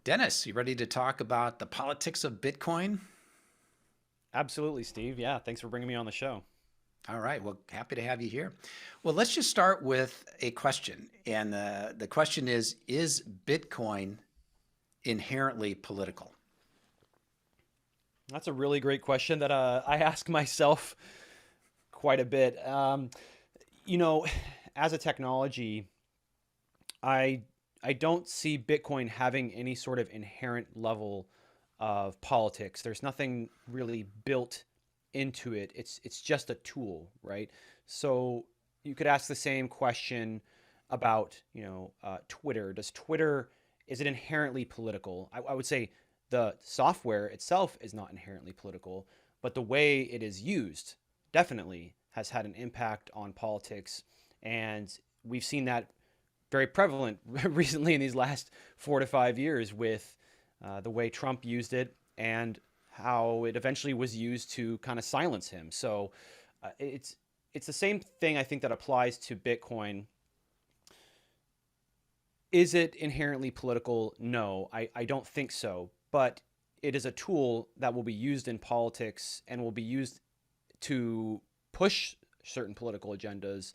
Dennis, you ready to talk about the politics of Bitcoin? Absolutely, Steve. Yeah, thanks for bringing me on the show. All right, well, happy to have you here. Well, let's just start with a question. And the question is Bitcoin inherently political? That's a really great question that I ask myself quite a bit. You know, as a technology, I I don't see Bitcoin having any sort of inherent level of politics. There's nothing really built into it. It's just a tool, right? So you could ask the same question about Twitter. Does Twitter is it inherently political? I would say the software itself is not inherently political, but the way it is used definitely has had an impact on politics, and we've seen that very prevalent recently in these last 4 to 5 years with the way Trump used it and how it eventually was used to kind of silence him. So it's the same thing I think that applies to Bitcoin. Is it inherently political? No, I don't think so. But it is a tool that will be used in politics and will be used to push certain political agendas.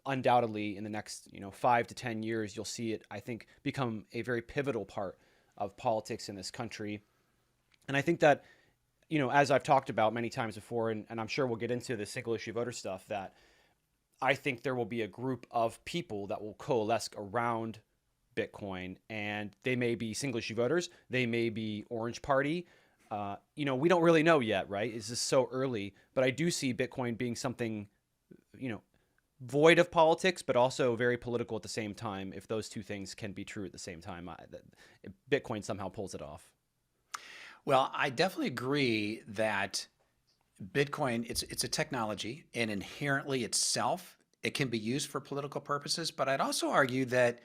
Undoubtedly, in the next 5 to 10 years, you'll see it. I think become a very pivotal part of politics in this country. And I think that as I've talked about many times before, and I'm sure we'll get into the single issue voter stuff, that I think there will be a group of people that will coalesce around Bitcoin, and they may be single issue voters, they may be Orange Party. We don't really know yet, right? It's just so early, but I do see Bitcoin being something, you know, void of politics, but also very political at the same time. If those two things can be true at the same time, Bitcoin somehow pulls it off. Well, I definitely agree that Bitcoin, it's a technology and inherently itself, it can be used for political purposes, but I'd also argue that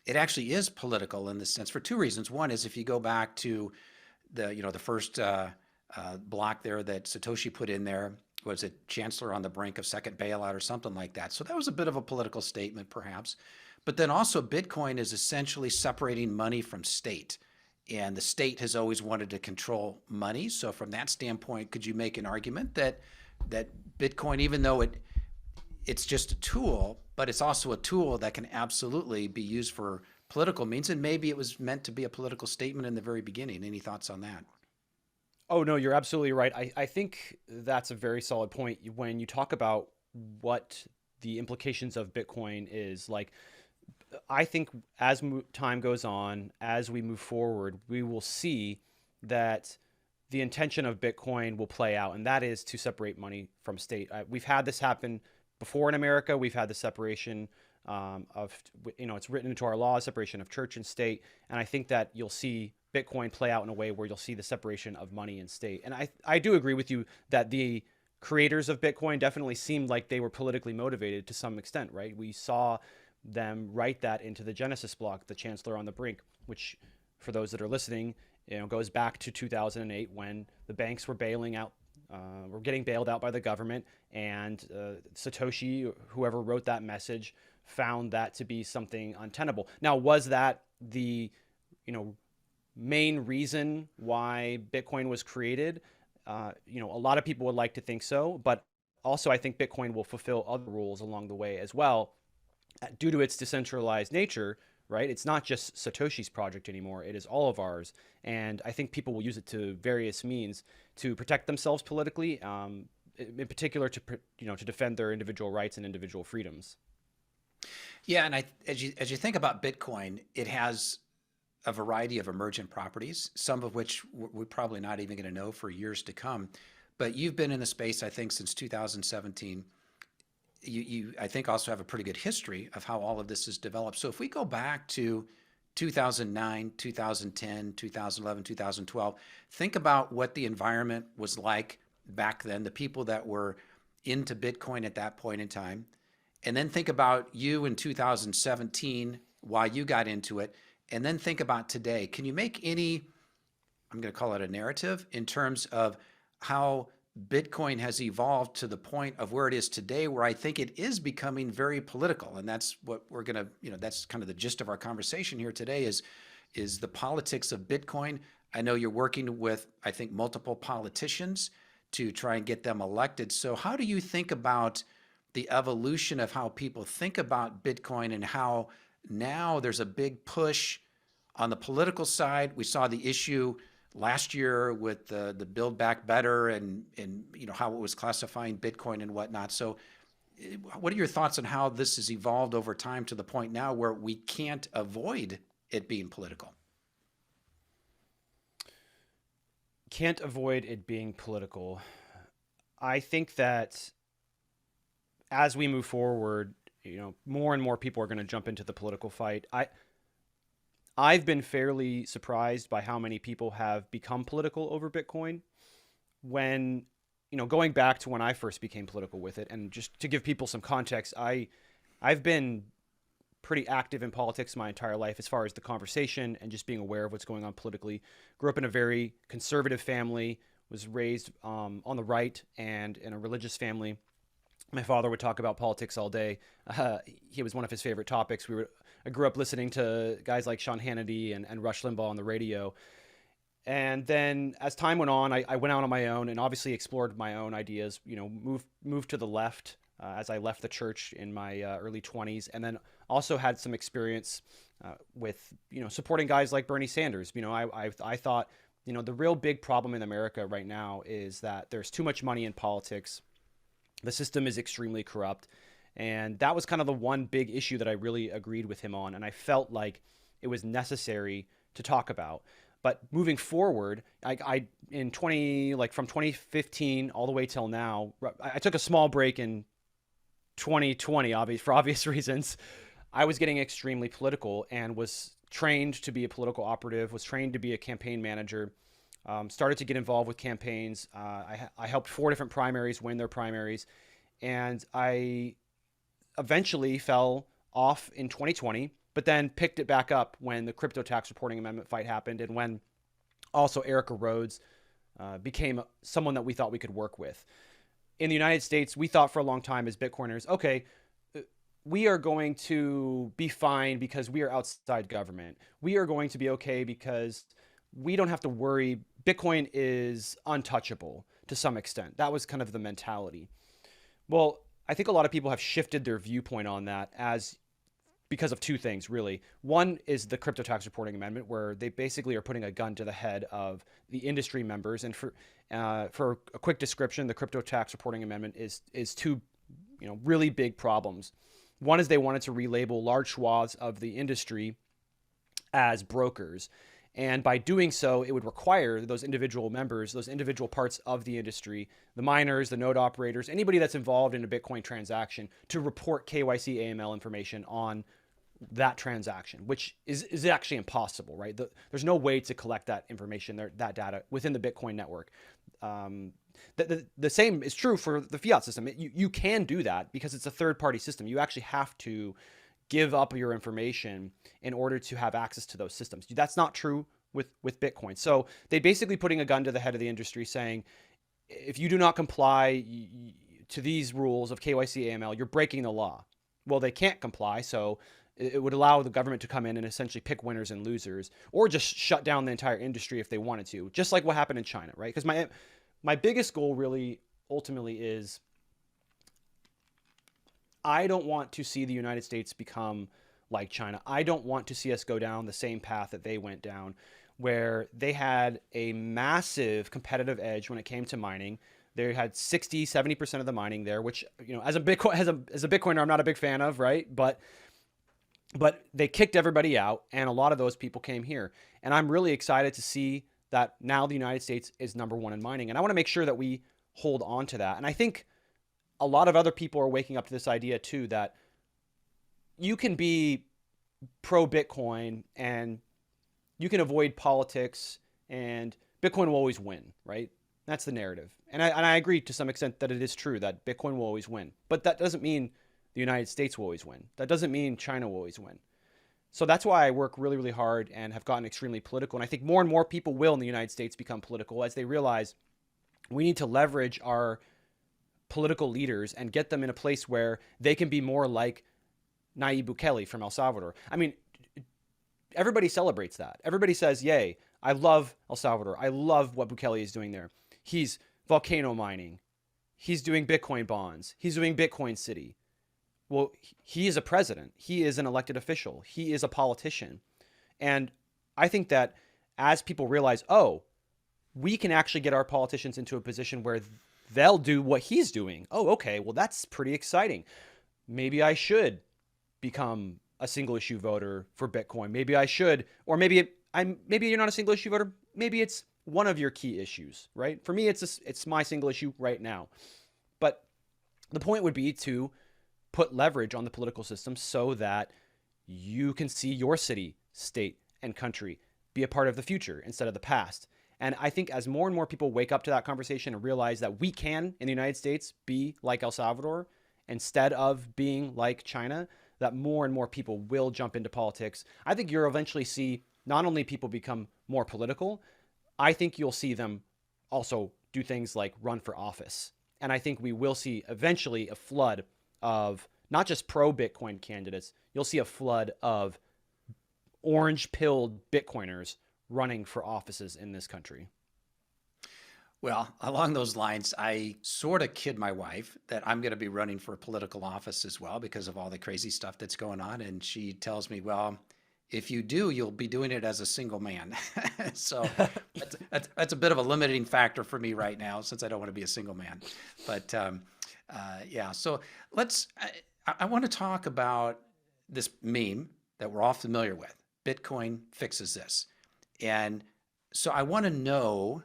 it actually is political in this sense for two reasons. One is if you go back to the first block there that Satoshi put in there, was it Chancellor on the brink of second bailout or something like that. So that was a bit of a political statement, perhaps. But then also, Bitcoin is essentially separating money from state. And the state has always wanted to control money. So from that standpoint, could you make an argument that Bitcoin, even though it's just a tool, but it's also a tool that can absolutely be used for political means, and maybe it was meant to be a political statement in the very beginning. Any thoughts on that? Oh, no, you're absolutely right. I think that's a very solid point when you talk about what the implications of Bitcoin is. Like, I think as time goes on, as we move forward, we will see that the intention of Bitcoin will play out, and that is to separate money from state. We've had this happen before in America. We've had the separation of, it's written into our laws, separation of church and state. And I think that you'll see Bitcoin play out in a way where you'll see the separation of money and state. And I do agree with you that the creators of Bitcoin definitely seemed like they were politically motivated to some extent, right? We saw them write that into the Genesis block, the Chancellor on the Brink, which, for those that are listening, goes back to 2008 when the banks were bailing out, were getting bailed out by the government, and Satoshi, whoever wrote that message, found that to be something untenable. Now, was that the main reason why Bitcoin was created? A lot of people would like to think so, but also I think Bitcoin will fulfill other rules along the way as well due to its decentralized nature, right? It's not just Satoshi's project anymore. It is all of ours. And I think people will use it to various means to protect themselves politically, in particular to defend their individual rights and individual freedoms. Yeah, and as you think about Bitcoin, it has a variety of emergent properties, some of which we're probably not even going to know for years to come. But you've been in the space, I think, since 2017. You I think also have a pretty good history of how all of this has developed. So if we go back to 2009, 2010, 2011, 2012, think about what the environment was like back then, the people that were into Bitcoin at that point in time, and then think about you in 2017, why you got into it, and then think about today. Can you make any, I'm going to call it a narrative, in terms of how Bitcoin has evolved to the point of where it is today, where I think it is becoming very political? And that's what we're going to, that's kind of the gist of our conversation here today is the politics of Bitcoin. I know you're working with, I think, multiple politicians to try and get them elected. So how do you think about the evolution of how people think about Bitcoin and how now there's a big push on the political side? We saw the issue last year with the Build Back Better and how it was classifying Bitcoin and whatnot. So what are your thoughts on how this has evolved over time to the point now where we can't avoid it being political? Can't avoid it being political. I think that as we move forward, more and more people are going to jump into the political fight. I've been fairly surprised by how many people have become political over Bitcoin. When, going back to when I first became political with it, and just to give people some context, I've been pretty active in politics my entire life as far as the conversation and just being aware of what's going on politically. Grew up in a very conservative family, was raised on the right and in a religious family. My father would talk about politics all day. It was one of his favorite topics. I grew up listening to guys like Sean Hannity and Rush Limbaugh on the radio. And then as time went on, I went out on my own and obviously explored my own ideas, moved to the left as I left the church in my early 20s, and then also had some experience with, supporting guys like Bernie Sanders. I thought, the real big problem in America right now is that there's too much money in politics. The system is extremely corrupt. And that was kind of the one big issue that I really agreed with him on. And I felt like it was necessary to talk about. But moving forward, I in 20, like from 2015 all the way till now, I took a small break in 2020, for obvious reasons. I was getting extremely political and was trained to be a political operative, was trained to be a campaign manager, started to get involved with campaigns. I helped 4 different primaries win their primaries. And I eventually fell off in 2020, but then picked it back up when the crypto tax reporting amendment fight happened, and when also Erica Rhodes became someone that we thought we could work with. In the United States, we thought for a long time as Bitcoiners, okay, we are going to be fine because we are outside government. We are going to be okay because we don't have to worry. Bitcoin is untouchable to some extent. That was kind of the mentality. Well, I think a lot of people have shifted their viewpoint on that because of 2 things, really. One is the crypto tax reporting amendment, where they basically are putting a gun to the head of the industry members. And for a quick description, the crypto tax reporting amendment is 2, really big problems. One is they wanted to relabel large swaths of the industry as brokers. And by doing so, it would require those individual members, those individual parts of the industry, the miners, the node operators, anybody that's involved in a Bitcoin transaction, to report KYC AML information on that transaction, which is actually impossible, right? There's no way to collect that information, that data within the Bitcoin network. The same is true for the fiat system. You can do that because it's a third-party system. You actually have to give up your information in order to have access to those systems. That's not true with Bitcoin. So they basically putting a gun to the head of the industry saying, if you do not comply to these rules of KYC AML, you're breaking the law. Well, they can't comply, so it would allow the government to come in and essentially pick winners and losers, or just shut down the entire industry if they wanted to, just like what happened in China, right? Because my biggest goal really ultimately is, I don't want to see the United States become like China. I don't want to see us go down the same path that they went down, where they had a massive competitive edge when it came to mining. They had 60, 70% of the mining there, which, as a Bitcoiner, I'm not a big fan of, right? But they kicked everybody out, and a lot of those people came here. And I'm really excited to see that now the United States is number 1 in mining. And I want to make sure that we hold on to that. And I think a lot of other people are waking up to this idea too, that you can be pro Bitcoin and you can avoid politics and Bitcoin will always win, right? That's the narrative. And I agree to some extent that it is true that Bitcoin will always win, but that doesn't mean the United States will always win. That doesn't mean China will always win. So that's why I work really, really hard and have gotten extremely political. And I think more and more people will in the United States become political as they realize we need to leverage our political leaders and get them in a place where they can be more like Nayib Bukele from El Salvador. I mean, everybody celebrates that. Everybody says, "Yay, I love El Salvador. I love what Bukele is doing there. He's volcano mining. He's doing Bitcoin bonds. He's doing Bitcoin City." Well, he is a president. He is an elected official. He is a politician. And I think that as people realize, oh, we can actually get our politicians into a position where they'll do what he's doing. Oh, okay. Well, that's pretty exciting. Maybe I should become a single issue voter for Bitcoin. Maybe I should, or maybe you're not a single issue voter. Maybe it's one of your key issues, right? For me, it's my single issue right now. But the point would be to put leverage on the political system so that you can see your city, state, and country be a part of the future instead of the past. And I think as more and more people wake up to that conversation and realize that we can, in the United States, be like El Salvador instead of being like China, that more and more people will jump into politics. I think you'll eventually see not only people become more political, I think you'll see them also do things like run for office. And I think we will see eventually a flood of not just pro-Bitcoin candidates, you'll see a flood of orange-pilled Bitcoiners running for offices in this country. Well, along those lines, I sort of kid my wife that I'm going to be running for political office as well because of all the crazy stuff that's going on. And she tells me, well, if you do, you'll be doing it as a single man. So that's a bit of a limiting factor for me right now since I don't want to be a single man. But yeah, so I want to talk about this meme that we're all familiar with. Bitcoin fixes this. And so I want to know,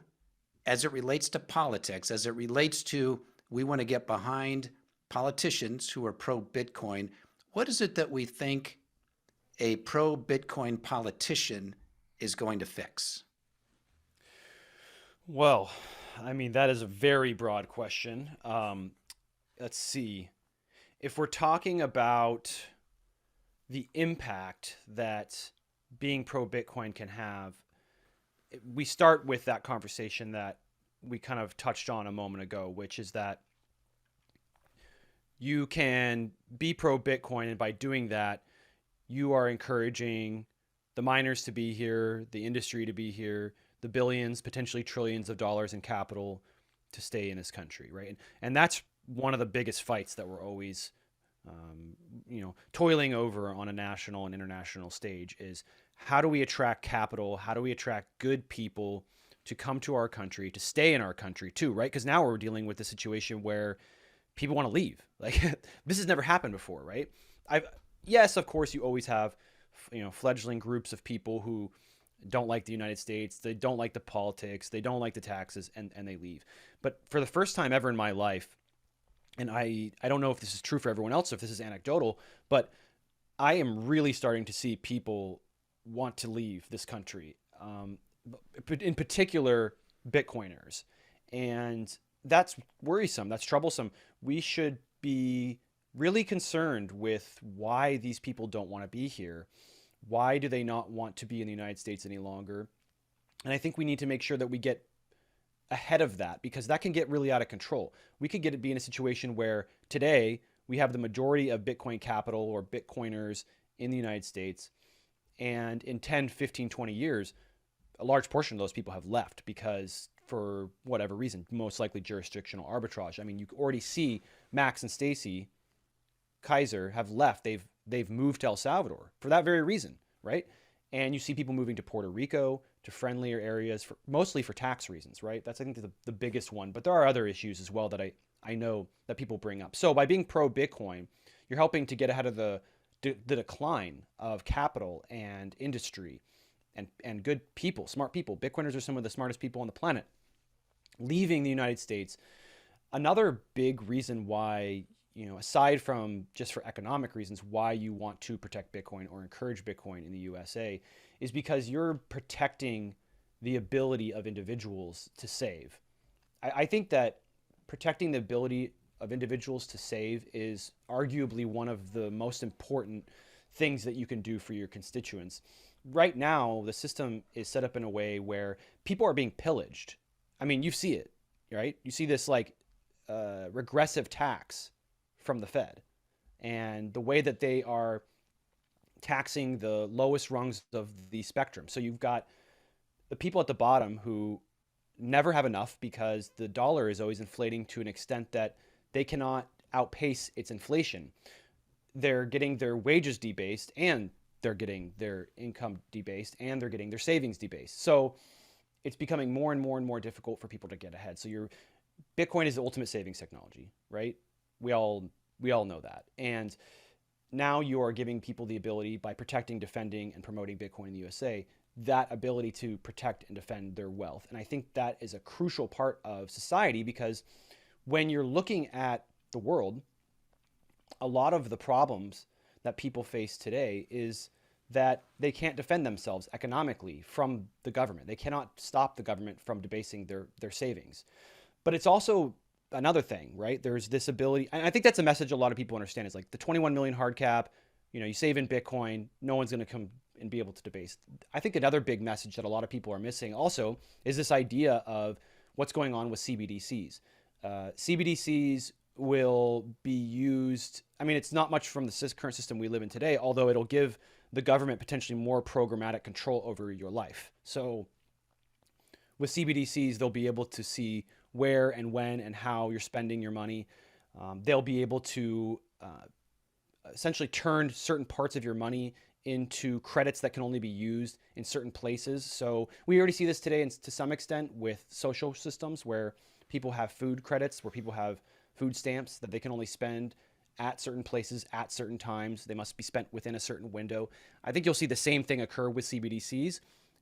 as it relates to politics, as it relates to we want to get behind politicians who are pro-Bitcoin, what is it that we think a pro-Bitcoin politician is going to fix? Well, I mean, that is a very broad question. Let's see. If we're talking about the impact that being pro-Bitcoin can have, we start with that conversation that we kind of touched on a moment ago, which is that you can be pro-Bitcoin, and by doing that, you are encouraging the miners to be here, the industry to be here, the billions, potentially trillions of dollars in capital to stay in this country, right? And that's one of the biggest fights that we're always, toiling over on a national and international stage is how do we attract capital? How do we attract good people to come to our country, to stay in our country too, right? Because now we're dealing with a situation where people want to leave. Like this has never happened before, right? Yes, of course, you always have, fledgling groups of people who don't like the United States, they don't like the politics, they don't like the taxes, and they leave. But for the first time ever in my life, and I don't know if this is true for everyone else, or if this is anecdotal, but I am really starting to see people want to leave this country, in particular Bitcoiners. And that's worrisome. That's troublesome. We should be really concerned with why these people don't want to be here. Why do they not want to be in the United States any longer? And I think we need to make sure that we get ahead of that, because that can get really out of control. We could be in a situation where today we have the majority of Bitcoin capital or Bitcoiners in the United States. And in 10, 15, 20 years, a large portion of those people have left because for whatever reason, most likely jurisdictional arbitrage. I mean, you already see Max and Stacy Kaiser have left. They've moved to El Salvador for that very reason, right? And you see people moving to Puerto Rico, to friendlier areas, mostly for tax reasons, right? That's, I think, the biggest one. But there are other issues as well that I know that people bring up. So by being pro-Bitcoin, you're helping to get ahead of the decline of capital and industry and good people, smart people. Bitcoiners are some of the smartest people on the planet. Leaving the United States, another big reason why, aside from just for economic reasons, why you want to protect Bitcoin or encourage Bitcoin in the USA is because you're protecting the ability of individuals to save. I think that protecting the ability of individuals to save is arguably one of the most important things that you can do for your constituents. Right now, the system is set up in a way where people are being pillaged. I mean, you see it, right? You see this regressive tax from the Fed, and the way that they are taxing the lowest rungs of the spectrum. So you've got the people at the bottom who never have enough because the dollar is always inflating to an extent that they cannot outpace its inflation. They're getting their wages debased, and they're getting their income debased, and they're getting their savings debased. So it's becoming more and more and more difficult for people to get ahead. So your Bitcoin is the ultimate savings technology, right? We all know that. And now you are giving people the ability, by protecting, defending, and promoting Bitcoin in the USA, that ability to protect and defend their wealth. And I think that is a crucial part of society, because when you're looking at the world, a lot of the problems that people face today is that they can't defend themselves economically from the government. They cannot stop the government from debasing their savings. But it's also another thing, right? There's this ability, and I think that's a message a lot of people understand, is like the 21 million hard cap, you save in Bitcoin, no one's going to come and be able to debase. I think another big message that a lot of people are missing also is this idea of what's going on with CBDCs. CBDCs will be used. I mean, it's not much from the current system we live in today, although it'll give the government potentially more programmatic control over your life. So with CBDCs, they'll be able to see where and when and how you're spending your money. They'll be able to essentially turn certain parts of your money into credits that can only be used in certain places. So we already see this today, and to some extent, with social systems where people have food credits, where people have food stamps that they can only spend at certain places at certain times. They must be spent within a certain window. I think you'll see the same thing occur with CBDCs.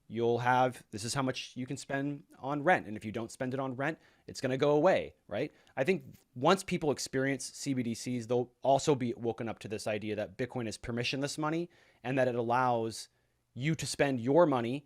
You'll have, this is how much you can spend on rent. And if you don't spend it on rent, it's going to go away, right? I think once people experience CBDCs, they'll also be woken up to this idea that Bitcoin is permissionless money, and that it allows you to spend your money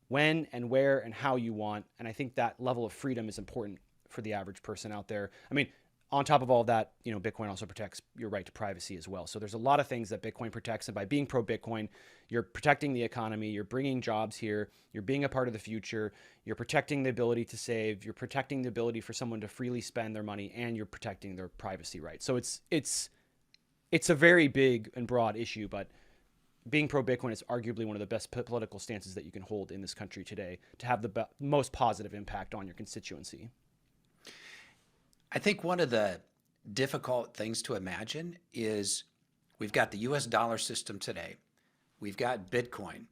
when and where and how you want. And I think that level of freedom is important for the average person out there. I mean, on top of all of that, Bitcoin also protects your right to privacy as well. So there's a lot of things that Bitcoin protects. And by being pro Bitcoin, you're protecting the economy, you're bringing jobs here, you're being a part of the future, you're protecting the ability to save, you're protecting the ability for someone to freely spend their money, and you're protecting their privacy rights. So it's a very big and broad issue, but being pro Bitcoin is arguably one of the best political stances that you can hold in this country today to have the most positive impact on your constituency. I think one of the difficult things to imagine is we've got the US dollar system today, we've got Bitcoin,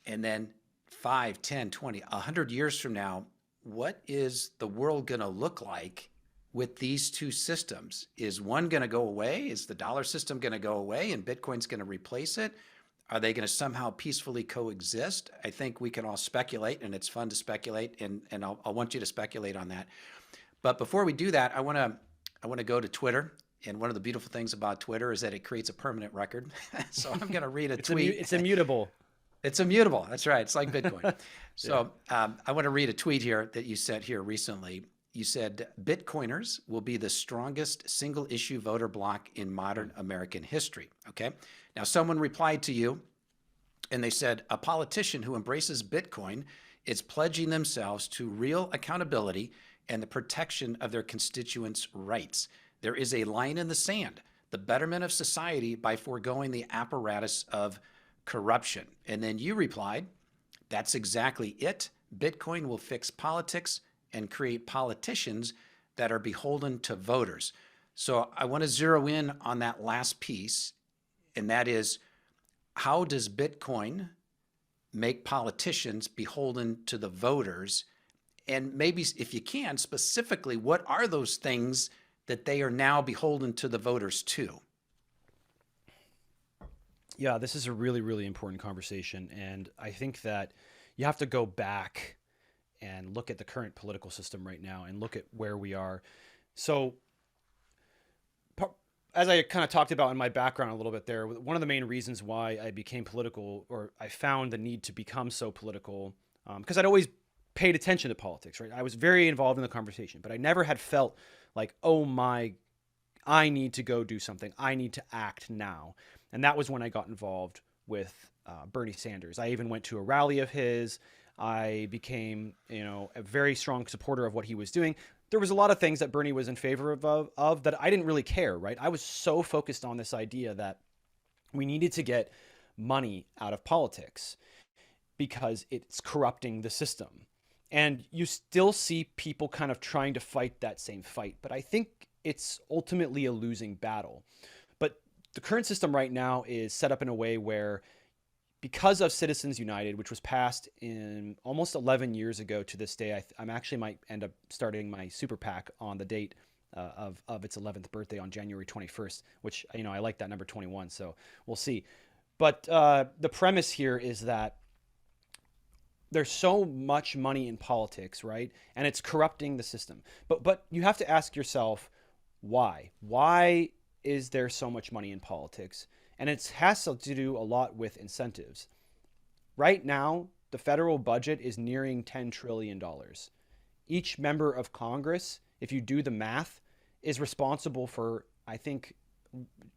and then 5, 10, 20, 100 years from now, what is the world going to look like with these two systems? Is one going to go away? Is the dollar system going to go away and Bitcoin's going to replace it? Are they going to somehow peacefully coexist? I think we can all speculate, and it's fun to speculate, and I'll want you to speculate on that. But before we do that, I want to go to Twitter. And one of the beautiful things about Twitter is that it creates a permanent record. So I'm going to read a tweet. It's immutable. It's immutable. That's right. It's like Bitcoin. So I want to read a tweet here that you sent here recently. You said, Bitcoiners will be the strongest single issue voter bloc in modern American history. Okay. Now, someone replied to you and they said, a politician who embraces Bitcoin is pledging themselves to real accountability and the protection of their constituents' rights. There is a line in the sand, the betterment of society by foregoing the apparatus of corruption. And then you replied, that's exactly it. Bitcoin will fix politics and create politicians that are beholden to voters. So I want to zero in on that last piece, and that is, how does Bitcoin make politicians beholden to the voters? And maybe if you can, specifically, what are those things that they are now beholden to the voters to? Yeah, this is a really, really important conversation. And I think that you have to go back and look at the current political system right now and look at where we are. So as I kind of talked about in my background a little bit there, one of the main reasons why I became political, or I found the need to become so political, because I'd always paid attention to politics, right? I was very involved in the conversation, but I never had felt like, oh my, I need to go do something. I need to act now. And that was when I got involved with Bernie Sanders. I even went to a rally of his. I became, a very strong supporter of what he was doing. There was a lot of things that Bernie was in favor of that I didn't really care, right? I was so focused on this idea that we needed to get money out of politics because it's corrupting the system. And you still see people kind of trying to fight that same fight, but I think it's ultimately a losing battle. But the current system right now is set up in a way where, because of Citizens United, which was passed in almost 11 years ago to this day, I'm actually might end up starting my super PAC on the date of its 11th birthday on January 21st, which, I like that number 21, so we'll see. But the premise here is that there's so much money in politics, right? And it's corrupting the system. But you have to ask yourself, why? Why is there so much money in politics? And it has to do a lot with incentives. Right now, the federal budget is nearing $10 trillion. Each member of Congress, if you do the math, is responsible for, I think,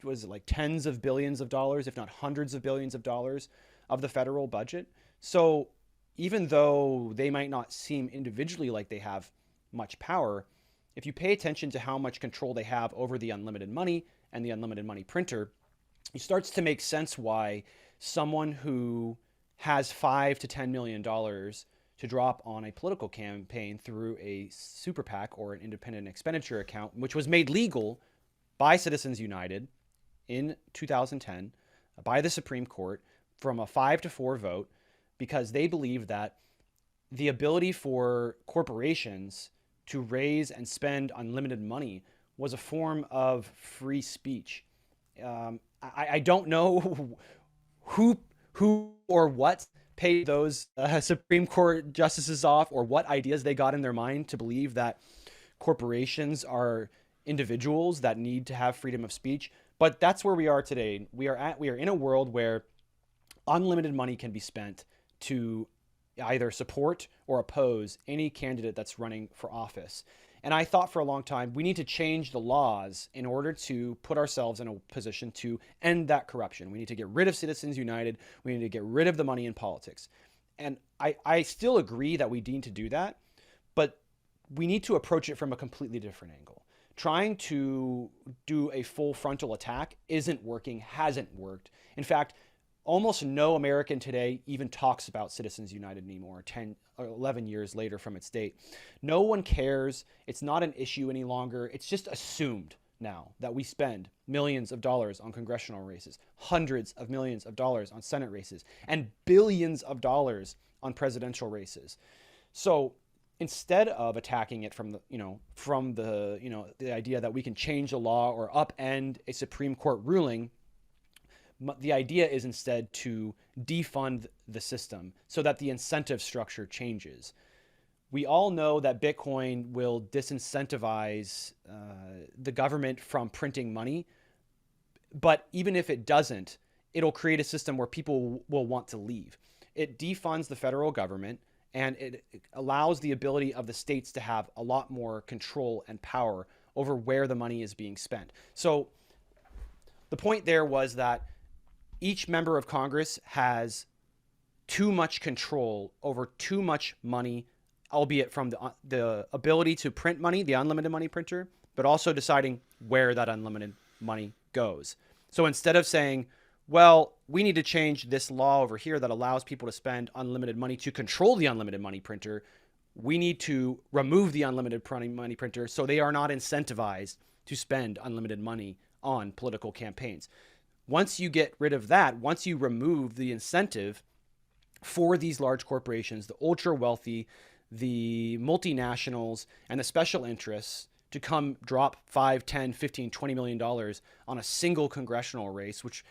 was it like tens of billions of dollars, if not hundreds of billions of dollars of the federal budget. So even though they might not seem individually like they have much power, if you pay attention to how much control they have over the unlimited money and the unlimited money printer, it starts to make sense why someone who has $5 to $10 million to drop on a political campaign through a super PAC or an independent expenditure account, which was made legal by Citizens United in 2010 by the Supreme Court from a 5-4 vote, because they believe that the ability for corporations to raise and spend unlimited money was a form of free speech. I don't know who or what paid those Supreme Court justices off, or what ideas they got in their mind to believe that corporations are individuals that need to have freedom of speech. But that's where we are today. We are in a world where unlimited money can be spent to either support or oppose any candidate that's running for office. And I thought for a long time, we need to change the laws in order to put ourselves in a position to end that corruption. We need to get rid of Citizens United. We need to get rid of the money in politics. And I still agree that we need to do that, but we need to approach it from a completely different angle. Trying to do a full frontal attack isn't working, hasn't worked. In fact, almost no American today even talks about Citizens United anymore, 10 or 11 years later from its date. No one cares. It's not an issue any longer. It's just assumed now that we spend millions of dollars on congressional races, hundreds of millions of dollars on Senate races, and billions of dollars on presidential races. So instead of attacking it from the idea that we can change a law or upend a Supreme Court ruling, the idea is instead to defund the system so that the incentive structure changes. We all know that Bitcoin will disincentivize the government from printing money, but even if it doesn't, it'll create a system where people will want to leave. It defunds the federal government, and it allows the ability of the states to have a lot more control and power over where the money is being spent. So the point there was that each member of Congress has too much control over too much money, albeit from the ability to print money, the unlimited money printer, but also deciding where that unlimited money goes. So instead of saying, well, we need to change this law over here that allows people to spend unlimited money to control the unlimited money printer, we need to remove the unlimited money printer so they are not incentivized to spend unlimited money on political campaigns. Once you get rid of that, once you remove the incentive for these large corporations, the ultra wealthy, the multinationals, and the special interests to come drop 5, 10, 15, $20 million on a single congressional race, which,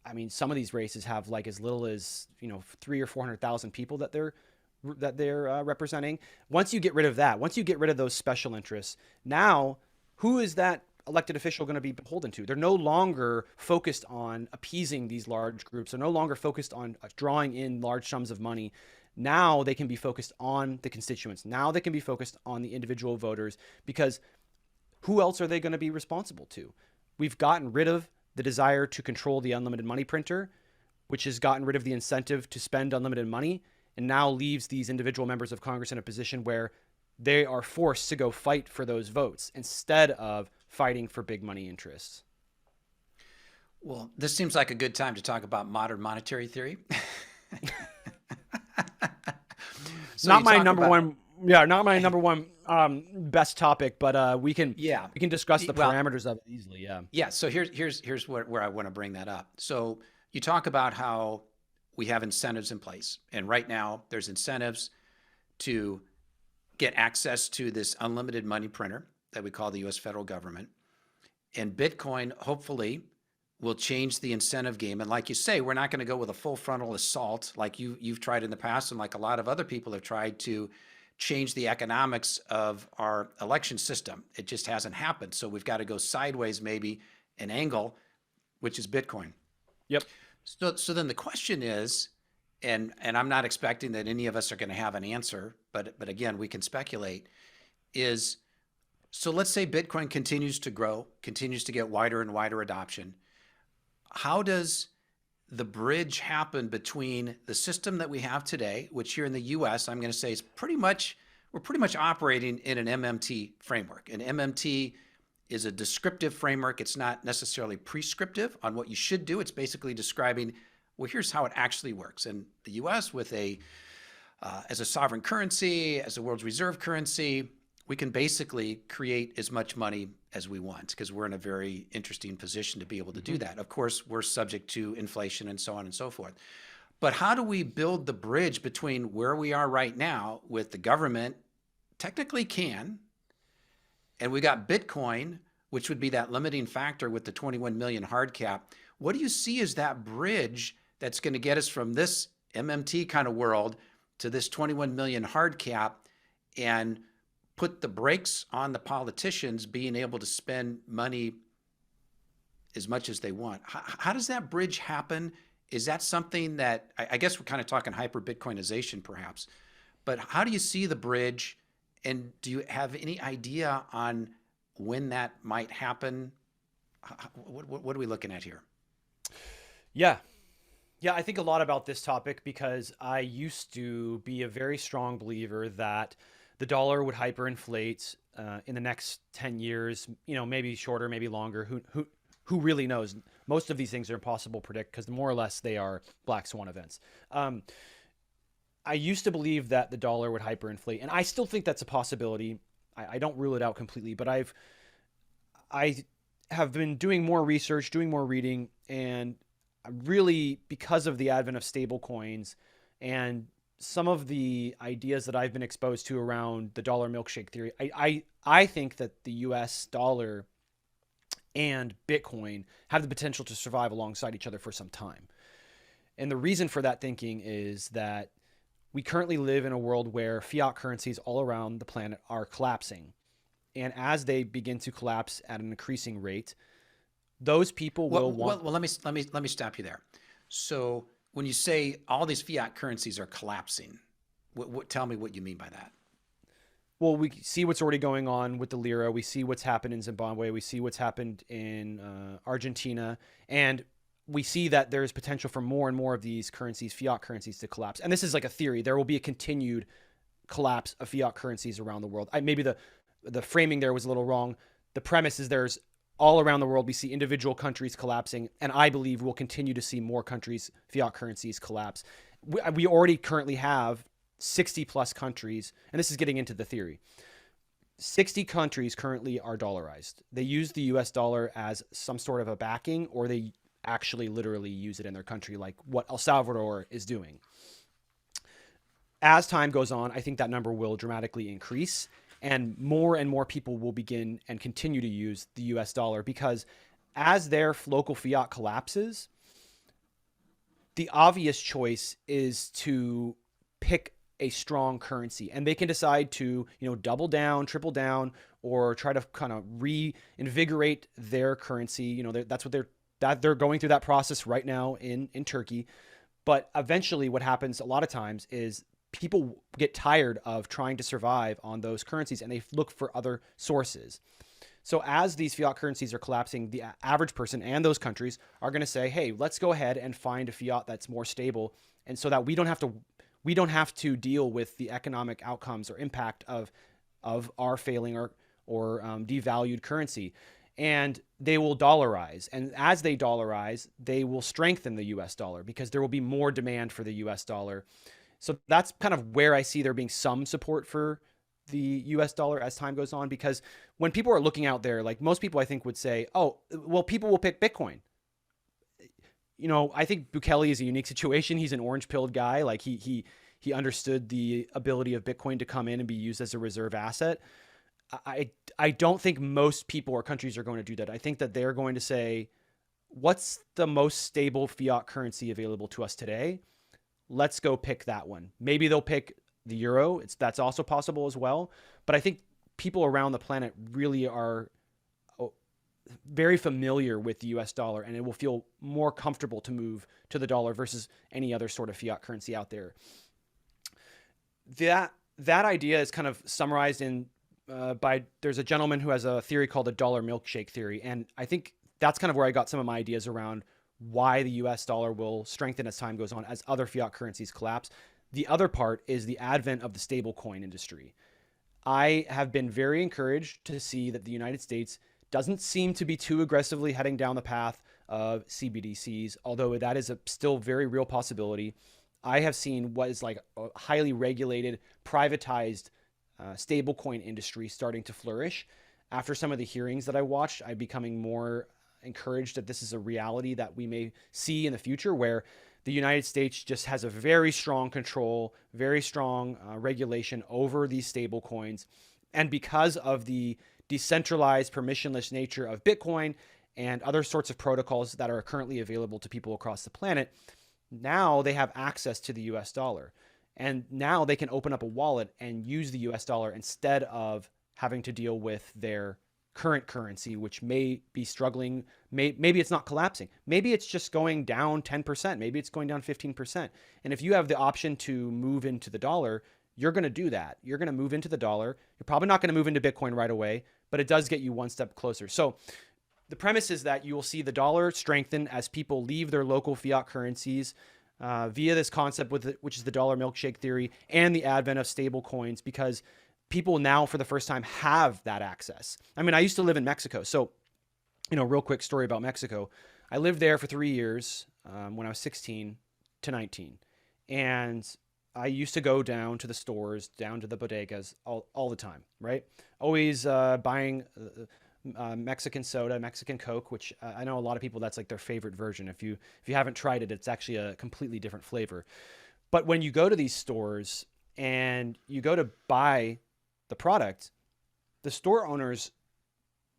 I mean, some of these races have like as little as, 300,000 or 400,000 people that they're representing. Once you get rid of that, once you get rid of those special interests, now who is that elected official going to be beholden to? They're no longer focused on appeasing these large groups. They're no longer focused on drawing in large sums of money. Now they can be focused on the constituents. Now they can be focused on the individual voters, because who else are they going to be responsible to? We've gotten rid of the desire to control the unlimited money printer, which has gotten rid of the incentive to spend unlimited money, and now leaves these individual members of Congress in a position where they are forced to go fight for those votes instead of fighting for big money interests. Well, this seems like a good time to talk about modern monetary theory. So Not you my talk number about, one. Yeah, not my number one best topic, but yeah, we can discuss the well, parameters of it easily. Yeah. yeah. So here's where I want to bring that up. So you talk about how we have incentives in place, and right now there's incentives to get access to this unlimited money printer that we call the U.S. federal government. And Bitcoin, hopefully, will change the incentive game. And like you say, we're not going to go with a full frontal assault like you've tried in the past, and like a lot of other people have tried to change the economics of our election system. It just hasn't happened. So we've got to go sideways, maybe an angle, which is Bitcoin. Yep. So then the question is, and I'm not expecting that any of us are going to have an answer, but again, we can speculate. Is so let's say Bitcoin continues to grow, continues to get wider and wider adoption. How does the bridge happen between the system that we have today, which here in the US, I'm going to say is we're pretty much operating in an MMT framework. An MMT is a descriptive framework. It's not necessarily prescriptive on what you should do. It's basically describing, well, here's how it actually works. And the US, with as a sovereign currency, as a world's reserve currency, we can basically create as much money as we want because we're in a very interesting position to be able to do Hmm. that. Of course, we're subject to inflation and so on and so forth. But how do we build the bridge between where we are right now with the government technically can, and we got Bitcoin, which would be that limiting factor with the 21 million hard cap? What do you see as that bridge that's going to get us from this MMT kind of world to this 21 million hard cap and put the brakes on the politicians being able to spend money as much as they want? How does that bridge happen? Is that something that I guess we're kind of talking hyper Bitcoinization perhaps, but how do you see the bridge? And do you have any idea on when that might happen? What are we looking at here? Yeah. Yeah, I think a lot about this topic because I used to be a very strong believer that the dollar would hyperinflate in the next 10 years, maybe shorter, maybe longer. Who really knows? Most of these things are impossible to predict because more or less they are black swan events. Um, I used to believe that the dollar would hyperinflate, and I still think that's a possibility. I don't rule it out completely, but I have been doing more research, doing more reading, and really because of the advent of stable coins and some of the ideas that I've been exposed to around the dollar milkshake theory, I think that the US dollar and Bitcoin have the potential to survive alongside each other for some time. And the reason for that thinking is that we currently live in a world where fiat currencies all around the planet are collapsing. And as they begin to collapse at an increasing rate, those people will want. Well, let me stop you there. So when you say all these fiat currencies are collapsing, tell me what you mean by that. Well, we see what's already going on with the lira. We see what's happened in Zimbabwe. We see what's happened in Argentina. And we see that there's potential for more and more of these currencies, fiat currencies, to collapse. And this is like a theory. There will be a continued collapse of fiat currencies around the world. Maybe the framing there was a little wrong. The premise is there's all around the world, we see individual countries collapsing. And I believe we'll continue to see more countries, fiat currencies collapse. We already currently have 60 plus countries, and this is getting into the theory. 60 countries currently are dollarized. They use the US dollar as some sort of a backing, or they actually literally use it in their country, like what El Salvador is doing. As time goes on, I think that number will dramatically increase, and more people will begin and continue to use the US dollar because as their local fiat collapses, the obvious choice is to pick a strong currency, and they can decide to double down, triple down, or try to kind of reinvigorate their currency. That's what they're going through that process right now in Turkey. But eventually what happens a lot of times is people get tired of trying to survive on those currencies and they look for other sources. So as these fiat currencies are collapsing, the average person and those countries are going to say, hey, let's go ahead and find a fiat that's more stable, and so that we don't have to deal with the economic outcomes or impact of our failing or devalued currency. and they will dollarize. And as they dollarize, they will strengthen the US dollar because there will be more demand for the US dollar. So that's kind of where I see there being some support for the US dollar as time goes on. Because when people are looking out there, like most people I think would say, oh, well, people will pick Bitcoin. I think Bukele is a unique situation. He's an orange pilled guy. Like he understood the ability of Bitcoin to come in and be used as a reserve asset. I don't think most people or countries are going to do that. I think that they're going to say, what's the most stable fiat currency available to us today? Let's go pick that one. Maybe they'll pick the euro. That's also possible as well. But I think people around the planet really are very familiar with the US dollar, and it will feel more comfortable to move to the dollar versus any other sort of fiat currency out there. That idea is kind of summarized in there's a gentleman who has a theory called the dollar milkshake theory, and I think that's kind of where I got some of my ideas around why the US dollar will strengthen as time goes on as other fiat currencies collapse. The other part is the advent of the stablecoin industry. I have been very encouraged to see that the United States doesn't seem to be too aggressively heading down the path of CBDCs, although that is a still very real possibility. I have seen what is like a highly regulated, privatized stablecoin industry starting to flourish. After some of the hearings that I watched, I'm becoming more encouraged that this is a reality that we may see in the future, where the United States just has a very strong control, very strong regulation over these stable coins. And because of the decentralized, permissionless nature of Bitcoin and other sorts of protocols that are currently available to people across the planet, now they have access to the US dollar. And now they can open up a wallet and use the US dollar instead of having to deal with their current currency, which may be struggling. Maybe it's not collapsing. Maybe it's just going down 10%. Maybe it's going down 15%. And if you have the option to move into the dollar, you're going to do that. You're going to move into the dollar. You're probably not going to move into Bitcoin right away, but it does get you one step closer. So the premise is that you will see the dollar strengthen as people leave their local fiat currencies via this concept, which is the dollar milkshake theory, and the advent of stable coins, because people now for the first time have that access. I mean, I used to live in Mexico. So, real quick story about Mexico. I lived there for 3 years when I was 16 to 19. And I used to go down to the stores, down to the bodegas all the time, right? Always buying Mexican soda, Mexican Coke, which I know a lot of people, that's like their favorite version. If you haven't tried it, it's actually a completely different flavor. But when you go to these stores and you go to buy the product, the store owners,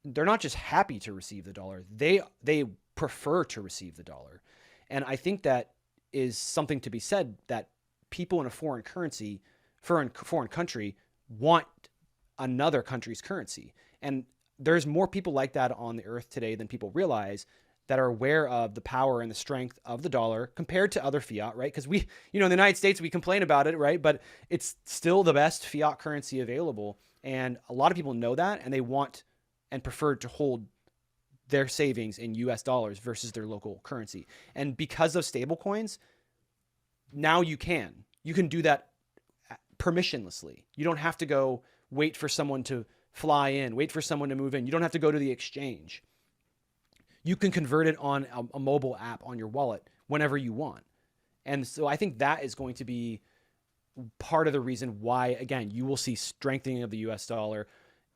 they're not just happy to receive the dollar. They prefer to receive the dollar. And I think that is something to be said, that people in a foreign country want another country's currency. And there's more people like that on the earth today than people realize, that are aware of the power and the strength of the dollar compared to other fiat, right? Because we, in the United States, we complain about it, right? But it's still the best fiat currency available. And a lot of people know that, and they want and prefer to hold their savings in US dollars versus their local currency. And because of stable coins, now you can do that permissionlessly. You don't have to go wait for someone to fly in, wait for someone to move in. You don't have to go to the exchange. You can convert it on a mobile app on your wallet whenever you want. And so I think that is going to be part of the reason why, again, you will see strengthening of the US dollar.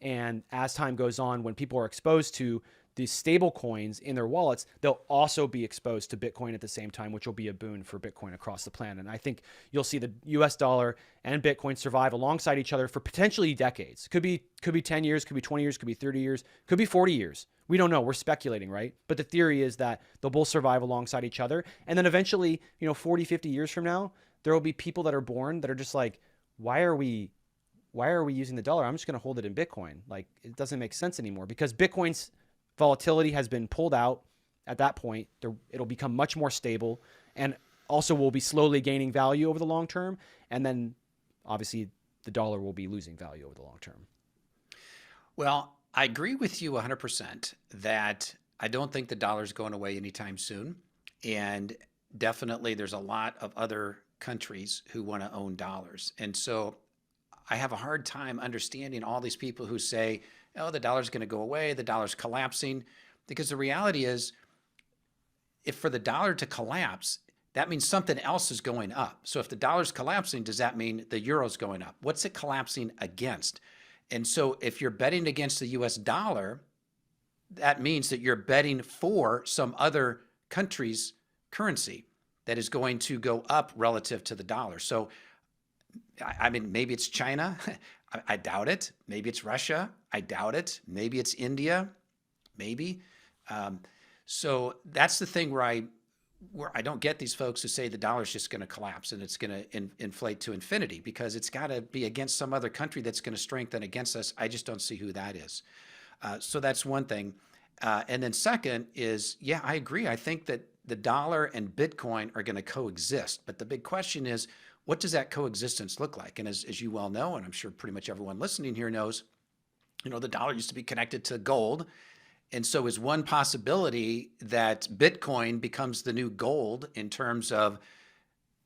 And as time goes on, when people are exposed to these stable coins in their wallets, they'll also be exposed to Bitcoin at the same time, which will be a boon for Bitcoin across the planet. And I think you'll see the US dollar and Bitcoin survive alongside each other for potentially decades. Could be 10 years, could be 20 years, could be 30 years, could be 40 years. We don't know. We're speculating, right? But the theory is that they'll both survive alongside each other. And then eventually, 40, 50 years from now, there will be people that are born that are just like, why are we using the dollar? I'm just going to hold it in Bitcoin. Like, it doesn't make sense anymore, because Bitcoin's volatility has been pulled out. At that point, it'll become much more stable, and also will be slowly gaining value over the long term. And then obviously the dollar will be losing value over the long term. Well, I agree with you 100% that I don't think the dollar's going away anytime soon. And definitely there's a lot of other countries who want to own dollars. And so I have a hard time understanding all these people who say, oh, the dollar's going to go away, the dollar's collapsing. Because the reality is, if for the dollar to collapse, that means something else is going up. So if the dollar's collapsing, does that mean the euro's going up? What's it collapsing against? And so if you're betting against the US dollar, that means that you're betting for some other country's currency that is going to go up relative to the dollar. So, I mean, maybe it's China. I doubt it. Maybe it's Russia. I doubt it. Maybe it's India. Maybe. Um, so that's the thing where I don't get these folks who say the dollar's just going to collapse and it's going to inflate to infinity, because it's got to be against some other country that's going to strengthen against us. I just don't see who that is. So that's one thing. And then second is, yeah, I agree. I think that the dollar and Bitcoin are going to coexist. But the big question is, what does that coexistence look like? And as you well know, and I'm sure pretty much everyone listening here knows, the dollar used to be connected to gold. And so is one possibility that Bitcoin becomes the new gold in terms of,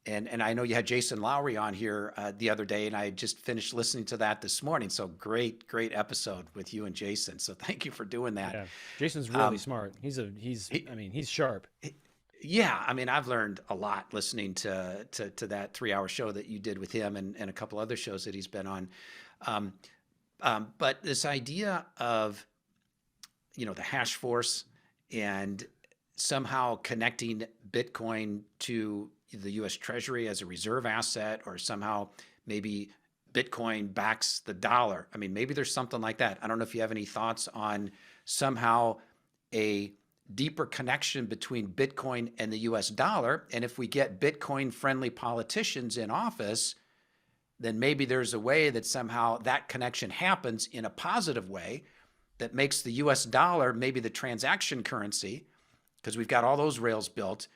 and I know you had Jason Lowry on here the other day, and I just finished listening to that this morning. So great episode with you and Jason. So thank you for doing that. Yeah, Jason's really smart. He's sharp. Yeah, I mean, I've learned a lot listening to that 3-hour show that you did with him and a couple other shows that he's been on. But this idea of, the hash force and somehow connecting Bitcoin to the U.S. Treasury as a reserve asset, or somehow maybe Bitcoin backs the dollar. I mean, maybe there's something like that. I don't know if you have any thoughts on somehow a deeper connection between Bitcoin and the US dollar. And if we get Bitcoin friendly politicians in office, then maybe there's a way that somehow that connection happens in a positive way that makes the US dollar maybe the transaction currency, because we've got all those rails built,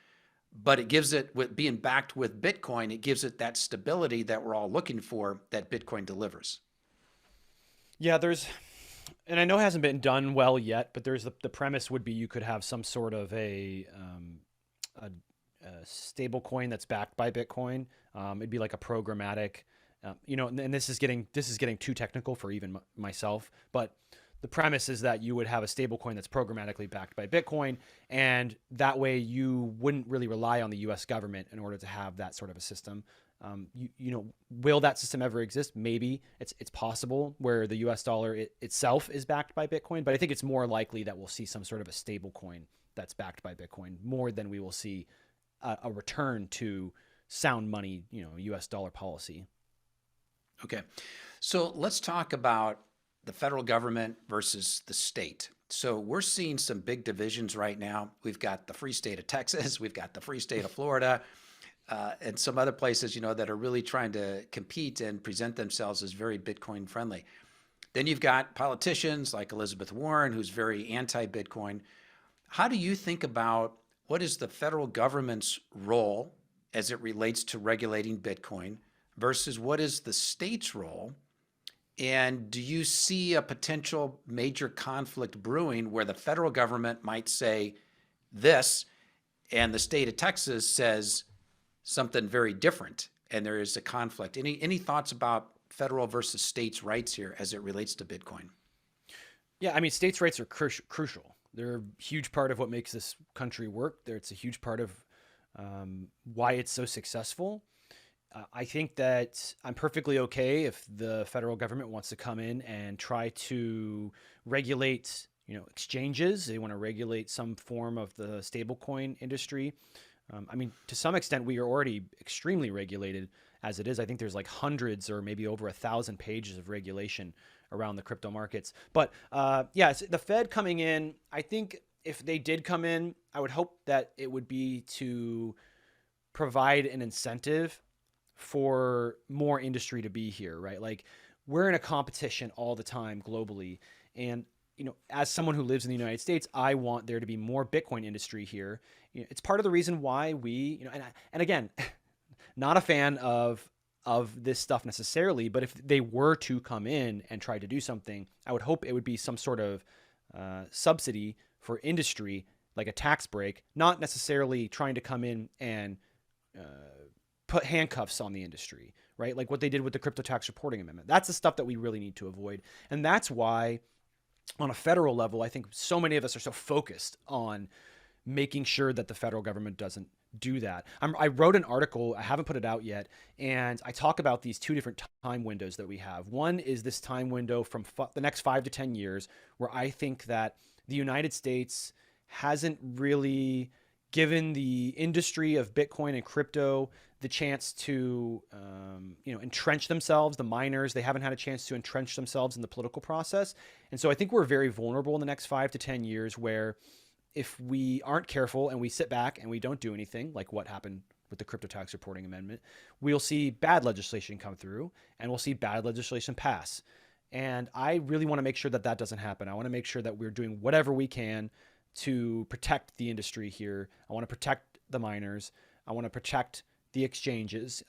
but it gives it, with being backed with Bitcoin, it gives it that stability that we're all looking for, that Bitcoin delivers. Yeah, and I know it hasn't been done well yet, but there's the premise would be you could have some sort of a stable coin that's backed by Bitcoin. It'd be like a programmatic, and this is getting too technical for even myself, but the premise is that you would have a stable coin that's programmatically backed by Bitcoin, and that way you wouldn't really rely on the US government in order to have that sort of a system. Will that system ever exist? Maybe. It's possible where the US dollar itself is backed by Bitcoin, but I think it's more likely that we'll see some sort of a stable coin that's backed by Bitcoin more than we will see a return to sound money, US dollar policy. Okay. So let's talk about the federal government versus the state. So we're seeing some big divisions right now. We've got the free state of Texas, we've got the free state of Florida, and some other places, that are really trying to compete and present themselves as very Bitcoin friendly. Then you've got politicians like Elizabeth Warren, who's very anti-Bitcoin. How do you think about what is the federal government's role as it relates to regulating Bitcoin versus what is the state's role? And do you see a potential major conflict brewing where the federal government might say this and the state of Texas says something very different, and there is a conflict? Any thoughts about federal versus states' rights here as it relates to Bitcoin? Yeah, I mean, states' rights are crucial. They're a huge part of what makes this country work. It's a huge part of why it's so successful. I think that I'm perfectly okay if the federal government wants to come in and try to regulate, exchanges. They want to regulate some form of the stablecoin industry. I mean, to some extent, we are already extremely regulated as it is. I think there's like hundreds or maybe over 1,000 pages of regulation around the crypto markets. But the Fed coming in, I think if they did come in, I would hope that it would be to provide an incentive for more industry to be here, right? Like, we're in a competition all the time globally. And, as someone who lives in the United States, I want there to be more Bitcoin industry here. It's part of the reason why we, and again, not a fan of this stuff necessarily, but if they were to come in and try to do something, I would hope it would be some sort of subsidy for industry, like a tax break, not necessarily trying to come in and put handcuffs on the industry, right? Like what they did with the crypto tax reporting amendment. That's the stuff that we really need to avoid. And that's why on a federal level, I think so many of us are so focused on making sure that the federal government doesn't do that. I wrote an article, I haven't put it out yet, and I talk about these two different time windows that we have. One is this time window from the next 5 to 10 years, where I think that the United States hasn't really given the industry of Bitcoin and crypto the chance to entrench themselves. The miners, they haven't had a chance to entrench themselves in the political process. And so I think we're very vulnerable in the next 5 to 10 years, where if we aren't careful and we sit back and we don't do anything, like what happened with the crypto tax reporting amendment, we'll see bad legislation come through and we'll see bad legislation pass. And I really want to make sure that that doesn't happen. I want to make sure that we're doing whatever we can to protect the industry here. I want to protect the miners. I want to protect the exchanges.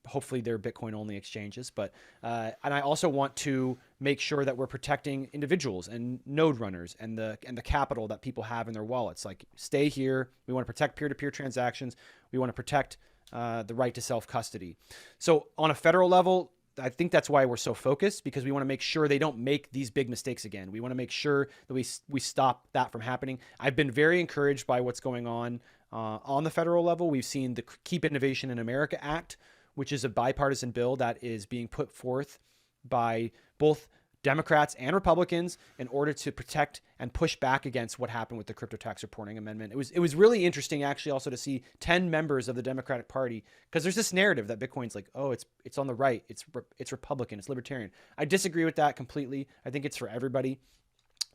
Hopefully they're Bitcoin only exchanges, but and I also want to make sure that we're protecting individuals and node runners and the capital that people have in their wallets. Like, stay here. We want to protect peer-to-peer transactions. We want to protect the right to self-custody. So on a federal level, I think that's why we're so focused, because we want to make sure they don't make these big mistakes again. We want to make sure that we stop that from happening. I've been very encouraged by what's going on the federal level. We've seen the Keep Innovation in America Act, which is a bipartisan bill that is being put forth by both Democrats and Republicans in order to protect and push back against what happened with the crypto tax reporting amendment. It was really interesting, actually, also to see 10 members of the Democratic Party, because there's this narrative that Bitcoin's like, oh, it's on the right, it's Republican, it's libertarian. I disagree with that completely. I think it's for everybody.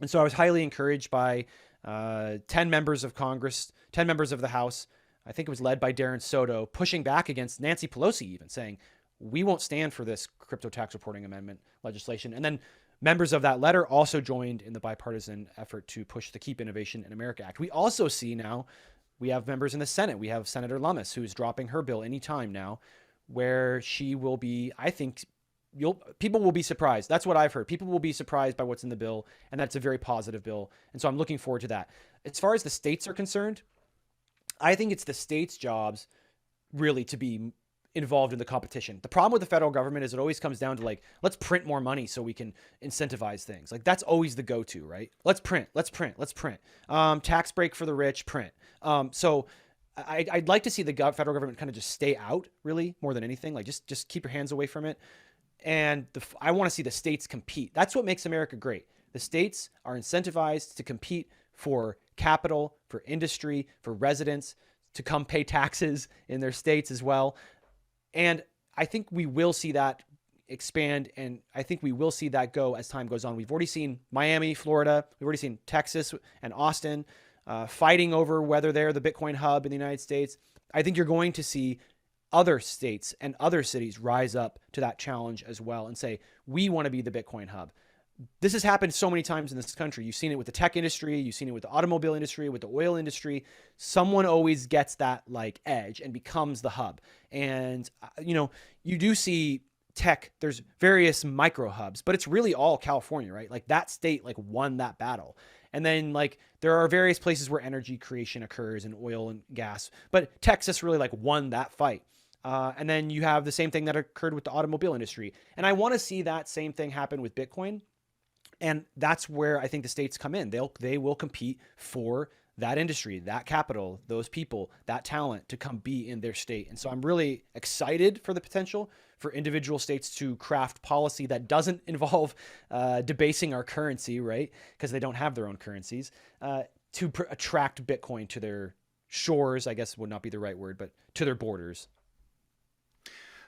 And so I was highly encouraged by 10 members of Congress, 10 members of the House. I think it was led by Darren Soto, pushing back against Nancy Pelosi, even saying, we won't stand for this crypto tax reporting amendment legislation. And then members of that letter also joined in the bipartisan effort to push the Keep Innovation in America Act. We also see now, we have members in the Senate. We have Senator Lummis, who's dropping her bill anytime now, where she will be, I think, people will be surprised. That's what I've heard. People will be surprised by what's in the bill, and that's a very positive bill. And so I'm looking forward to that. As far as the states are concerned, I think it's the states' jobs really to be involved in the competition. The problem with the federal government is it always comes down to, like, let's print more money so we can incentivize things. Like, that's always the go-to, right? Let's print. Tax break for the rich, print. So I'd like to see the federal government kind of just stay out, really, more than anything. Like, just keep your hands away from it. And I want to see the states compete. That's what makes America great. The states are incentivized to compete for capital, for industry, for residents, to come pay taxes in their states as well. And I think we will see that expand, and I think we will see that go as time goes on. We've already seen Miami, Florida. We've already seen Texas and Austin fighting over whether they're the Bitcoin hub in the United States. I think you're going to see other states and other cities rise up to that challenge as well and say, we want to be the Bitcoin hub. This has happened so many times in this country. You've seen it with the tech industry. You've seen it with the automobile industry, with the oil industry. Someone always gets that, like, edge and becomes the hub. And, you do see tech, there's various micro hubs, but it's really all California, right? Like, that state, like, won that battle. And then, like, there are various places where energy creation occurs in oil and gas, but Texas really, like, won that fight. And then you have the same thing that occurred with the automobile industry. And I want to see that same thing happen with Bitcoin. And that's where I think the states come in. They will compete for that industry, that capital, those people, that talent to come be in their state. And so I'm really excited for the potential for individual states to craft policy that doesn't involve debasing our currency, right? Because they don't have their own currencies, to attract Bitcoin to their shores, I guess would not be the right word, but to their borders.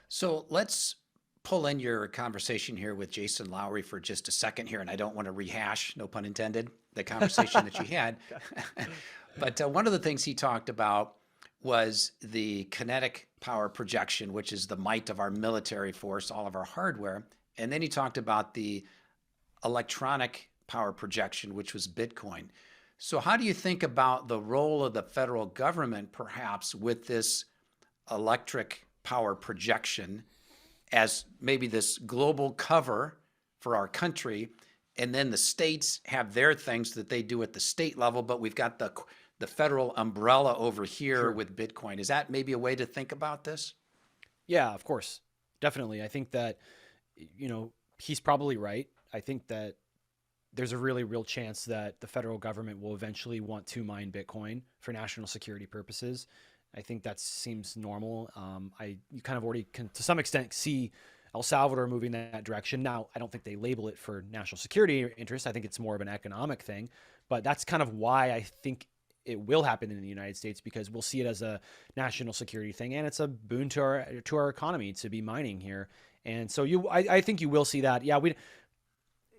So let's pull in your conversation here with Jason Lowry for just a second here, and I don't want to rehash, no pun intended, the conversation that you had. But one of the things he talked about was the kinetic power projection, which is the might of our military force, all of our hardware. And then he talked about the electronic power projection, which was Bitcoin. So how do you think about the role of the federal government, perhaps, with this electric power projection as maybe this global cover for our country, and then the states have their things that they do at the state level, but we've got the federal umbrella over here with Bitcoin. Is that maybe a way to think about this? Yeah, of course. definitely. I think that, he's probably right. I think that there's a really real chance that the federal government will eventually want to mine Bitcoin for national security purposes. I think that seems normal. You kind of already can, to some extent, see El Salvador moving that direction. Now, I don't think they label it for national security interests. I think it's more of an economic thing. But that's kind of why I think it will happen in the United States, because we'll see it as a national security thing, and it's a boon to our economy to be mining here. And so I think you will see that. Yeah,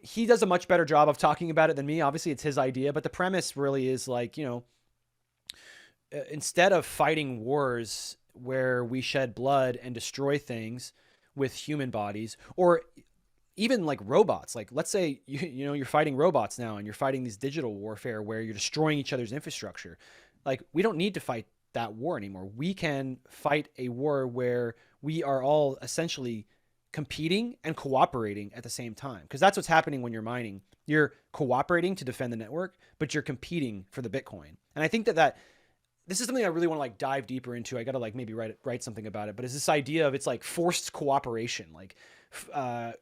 he does a much better job of talking about it than me. Obviously, it's his idea, but the premise really is like, instead of fighting wars where we shed blood and destroy things with human bodies, or even like robots, like let's say you're fighting robots now and you're fighting these digital warfare where you're destroying each other's infrastructure. Like, we don't need to fight that war anymore. We can fight a war where we are all essentially competing and cooperating at the same time, because that's what's happening when you're mining. You're cooperating to defend the network, but you're competing for the Bitcoin. And I think that this is something I really want to like dive deeper into. I got to like maybe write something about it, but it's this idea of, it's like forced cooperation. Like,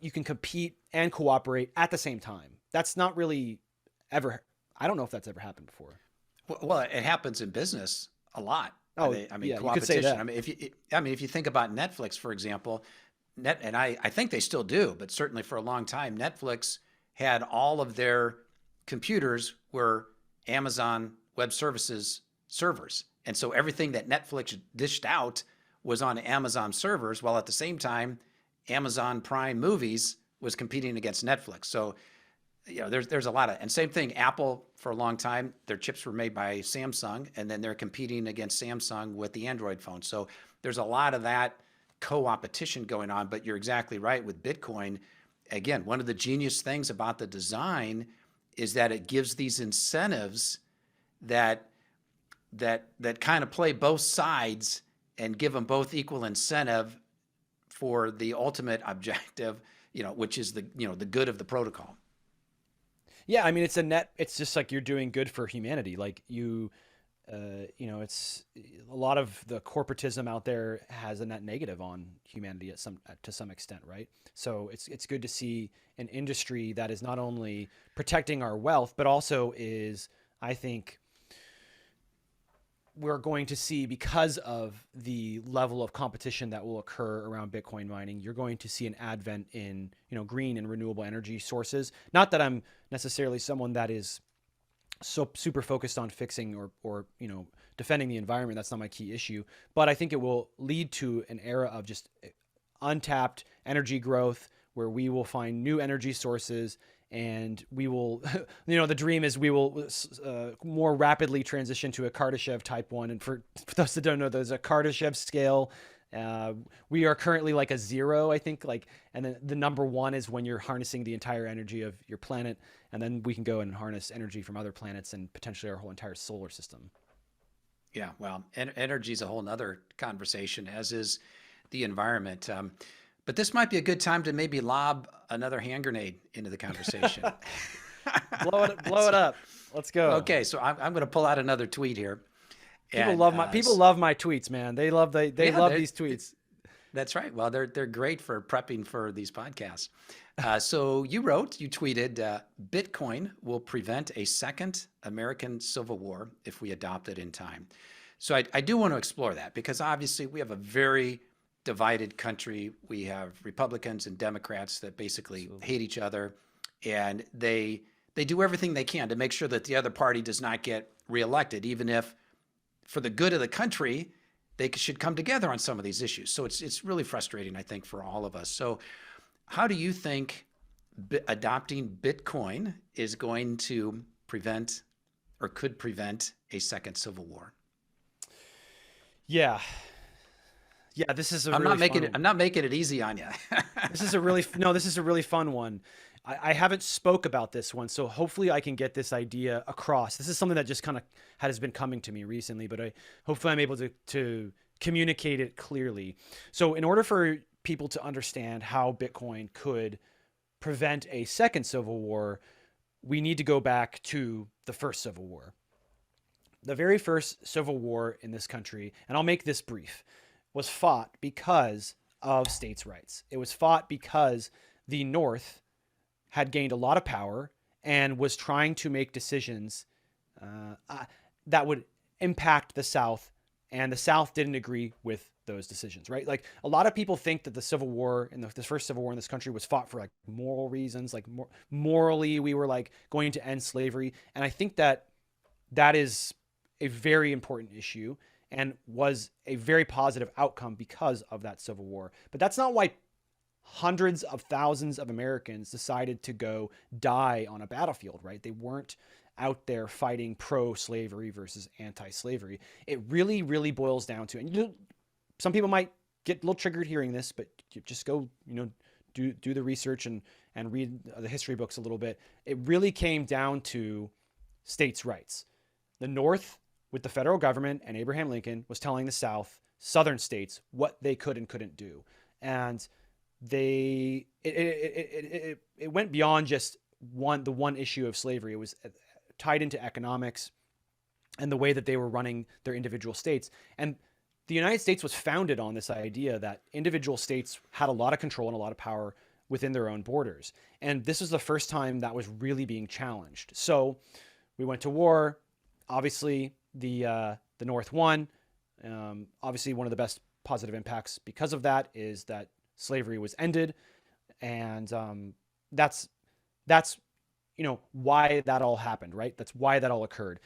you can compete and cooperate at the same time. That's not really ever, I don't know if that's ever happened before. Well, it happens in business a lot. Oh, I mean, yeah, you could say competition. that. If you think about Netflix, for example, and I think they still do, but certainly for a long time, Netflix had all of their computers were Amazon Web Services servers. And so everything that Netflix dished out was on Amazon servers, while at the same time, Amazon Prime Movies was competing against Netflix. So, there's a lot of, and same thing, Apple for a long time, their chips were made by Samsung, and then they're competing against Samsung with the Android phone. So there's a lot of that co-opetition going on, but you're exactly right with Bitcoin. Again, one of the genius things about the design is that it gives these incentives that kind of play both sides and give them both equal incentive for the ultimate objective, which is the good of the protocol. Yeah, I mean, it's just like you're doing good for humanity. Like it's a lot of the corporatism out there has a net negative on humanity to some extent, right? So it's good to see an industry that is not only protecting our wealth, but also is, I think, we're going to see, because of the level of competition that will occur around Bitcoin mining, you're going to see an advent in, green and renewable energy sources. Not that I'm necessarily someone that is so super focused on fixing or defending the environment. That's not my key issue, but I think it will lead to an era of just untapped energy growth, where we will find new energy sources, and we will, the dream is we will more rapidly transition to a Kardashev type 1. And for those that don't know, there's a Kardashev scale. We are currently like a 0, I think, and then the number 1 is when you're harnessing the entire energy of your planet, and then we can go and harness energy from other planets and potentially our whole entire solar system. Yeah, well, energy is a whole nother conversation, as is the environment. But this might be a good time to maybe lob another hand grenade into the conversation. blow it up. Let's go. Okay, so I'm going to pull out another tweet here. People love my tweets, man. They love these tweets. That's right. Well, they're great for prepping for these podcasts. So you tweeted, Bitcoin will prevent a second American Civil War if we adopt it in time. So I do want to explore that, because obviously we have a very divided country. We have Republicans and Democrats that basically hate each other, and they do everything they can to make sure that the other party does not get reelected, even if for the good of the country, they should come together on some of these issues. So it's really frustrating, I think, for all of us. So how do you think adopting Bitcoin is going to prevent or could prevent a second civil war? Yeah. Yeah, this is I'm not making it easzy on you. This is a really fun one. I haven't spoke about this one, so hopefully I can get this idea across. This is something that just kind of has been coming to me recently, but hopefully I'm able to communicate it clearly. So in order for people to understand how Bitcoin could prevent a second civil war, we need to go back to the first Civil War. The very first civil war in this country, and I'll make this brief, was fought because of states' rights. It was fought because the North had gained a lot of power and was trying to make decisions that would impact the South, and the South didn't agree with those decisions, right? Like a lot of people think that the Civil War and the first Civil War in this country was fought for like moral reasons, like morally we were like going to end slavery, and I think that that is a very important issue and was a very positive outcome because of that Civil War. But that's not why hundreds of thousands of Americans decided to go die on a battlefield, right? They weren't out there fighting pro-slavery versus anti-slavery. It really, really boils down to, and some people might get a little triggered hearing this, but you just go, do the research and read the history books a little bit. It really came down to states' rights. The North, with the federal government and Abraham Lincoln, was telling the South, southern states, what they could and couldn't do. And it went beyond just the one issue of slavery. It was tied into economics and the way that they were running their individual states. And the United States was founded on this idea that individual states had a lot of control and a lot of power within their own borders. And this was the first time that was really being challenged. So we went to war. Obviously, the North won. Obviously, one of the best positive impacts because of that is that slavery was ended, and that's why that all happened, right? That's why that all occurred.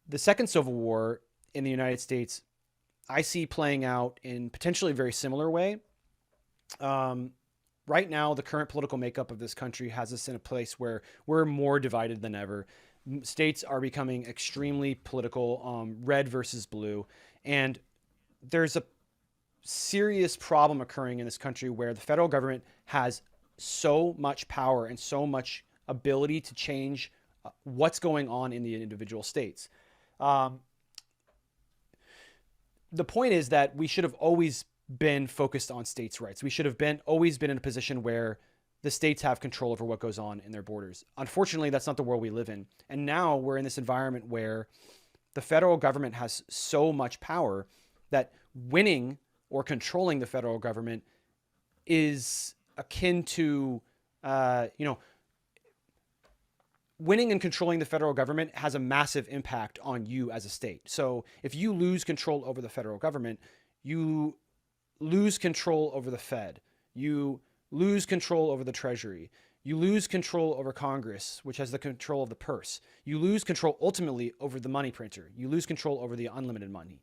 The Second Civil War in the United States, I see playing out in potentially a very similar way. Right now, the current political makeup of this country has us in a place where we're more divided than ever. States are becoming extremely political, red versus blue, and there's a serious problem occurring in this country where the federal government has so much power and so much ability to change what's going on in the individual states. The point is that we should have always been focused on states' rights. We should have always been in a position where the states have control over what goes on in their borders. Unfortunately, that's not the world we live in. And now we're in this environment where the federal government has so much power that winning or controlling the federal government is akin to, winning and controlling the federal government has a massive impact on you as a state. So if you lose control over the federal government, you lose control over the Fed. You lose control over the Treasury. You lose control over Congress, which has the control of the purse. You lose control ultimately over the money printer. You lose control over the unlimited money.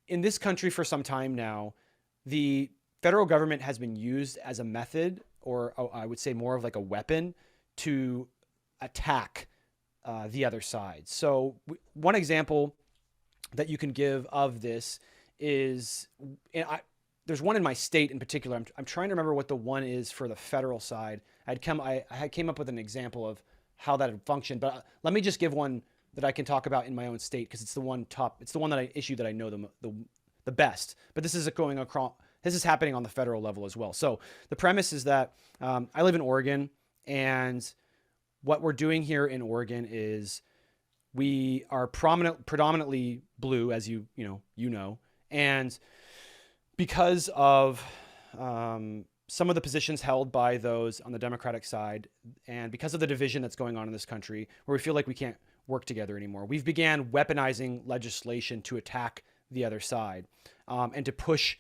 In this country for some time now, the federal government has been used as a method, or I would say more of like a weapon, to attack the other side. So one example that you can give of this is, there's one in my state in particular. I'm trying to remember what the one is for the federal side. I came up with an example of how that would function, but let me just give one that I can talk about in my own state because it's the one that I know the best. But this is going across. This is happening on the federal level as well. So the premise is that I live in Oregon, and what we're doing here in Oregon is we are predominantly blue, as you know, and because of some of the positions held by those on the Democratic side, and because of the division that's going on in this country, where we feel like we can't work together anymore, we've began weaponizing legislation to attack the other side, and to push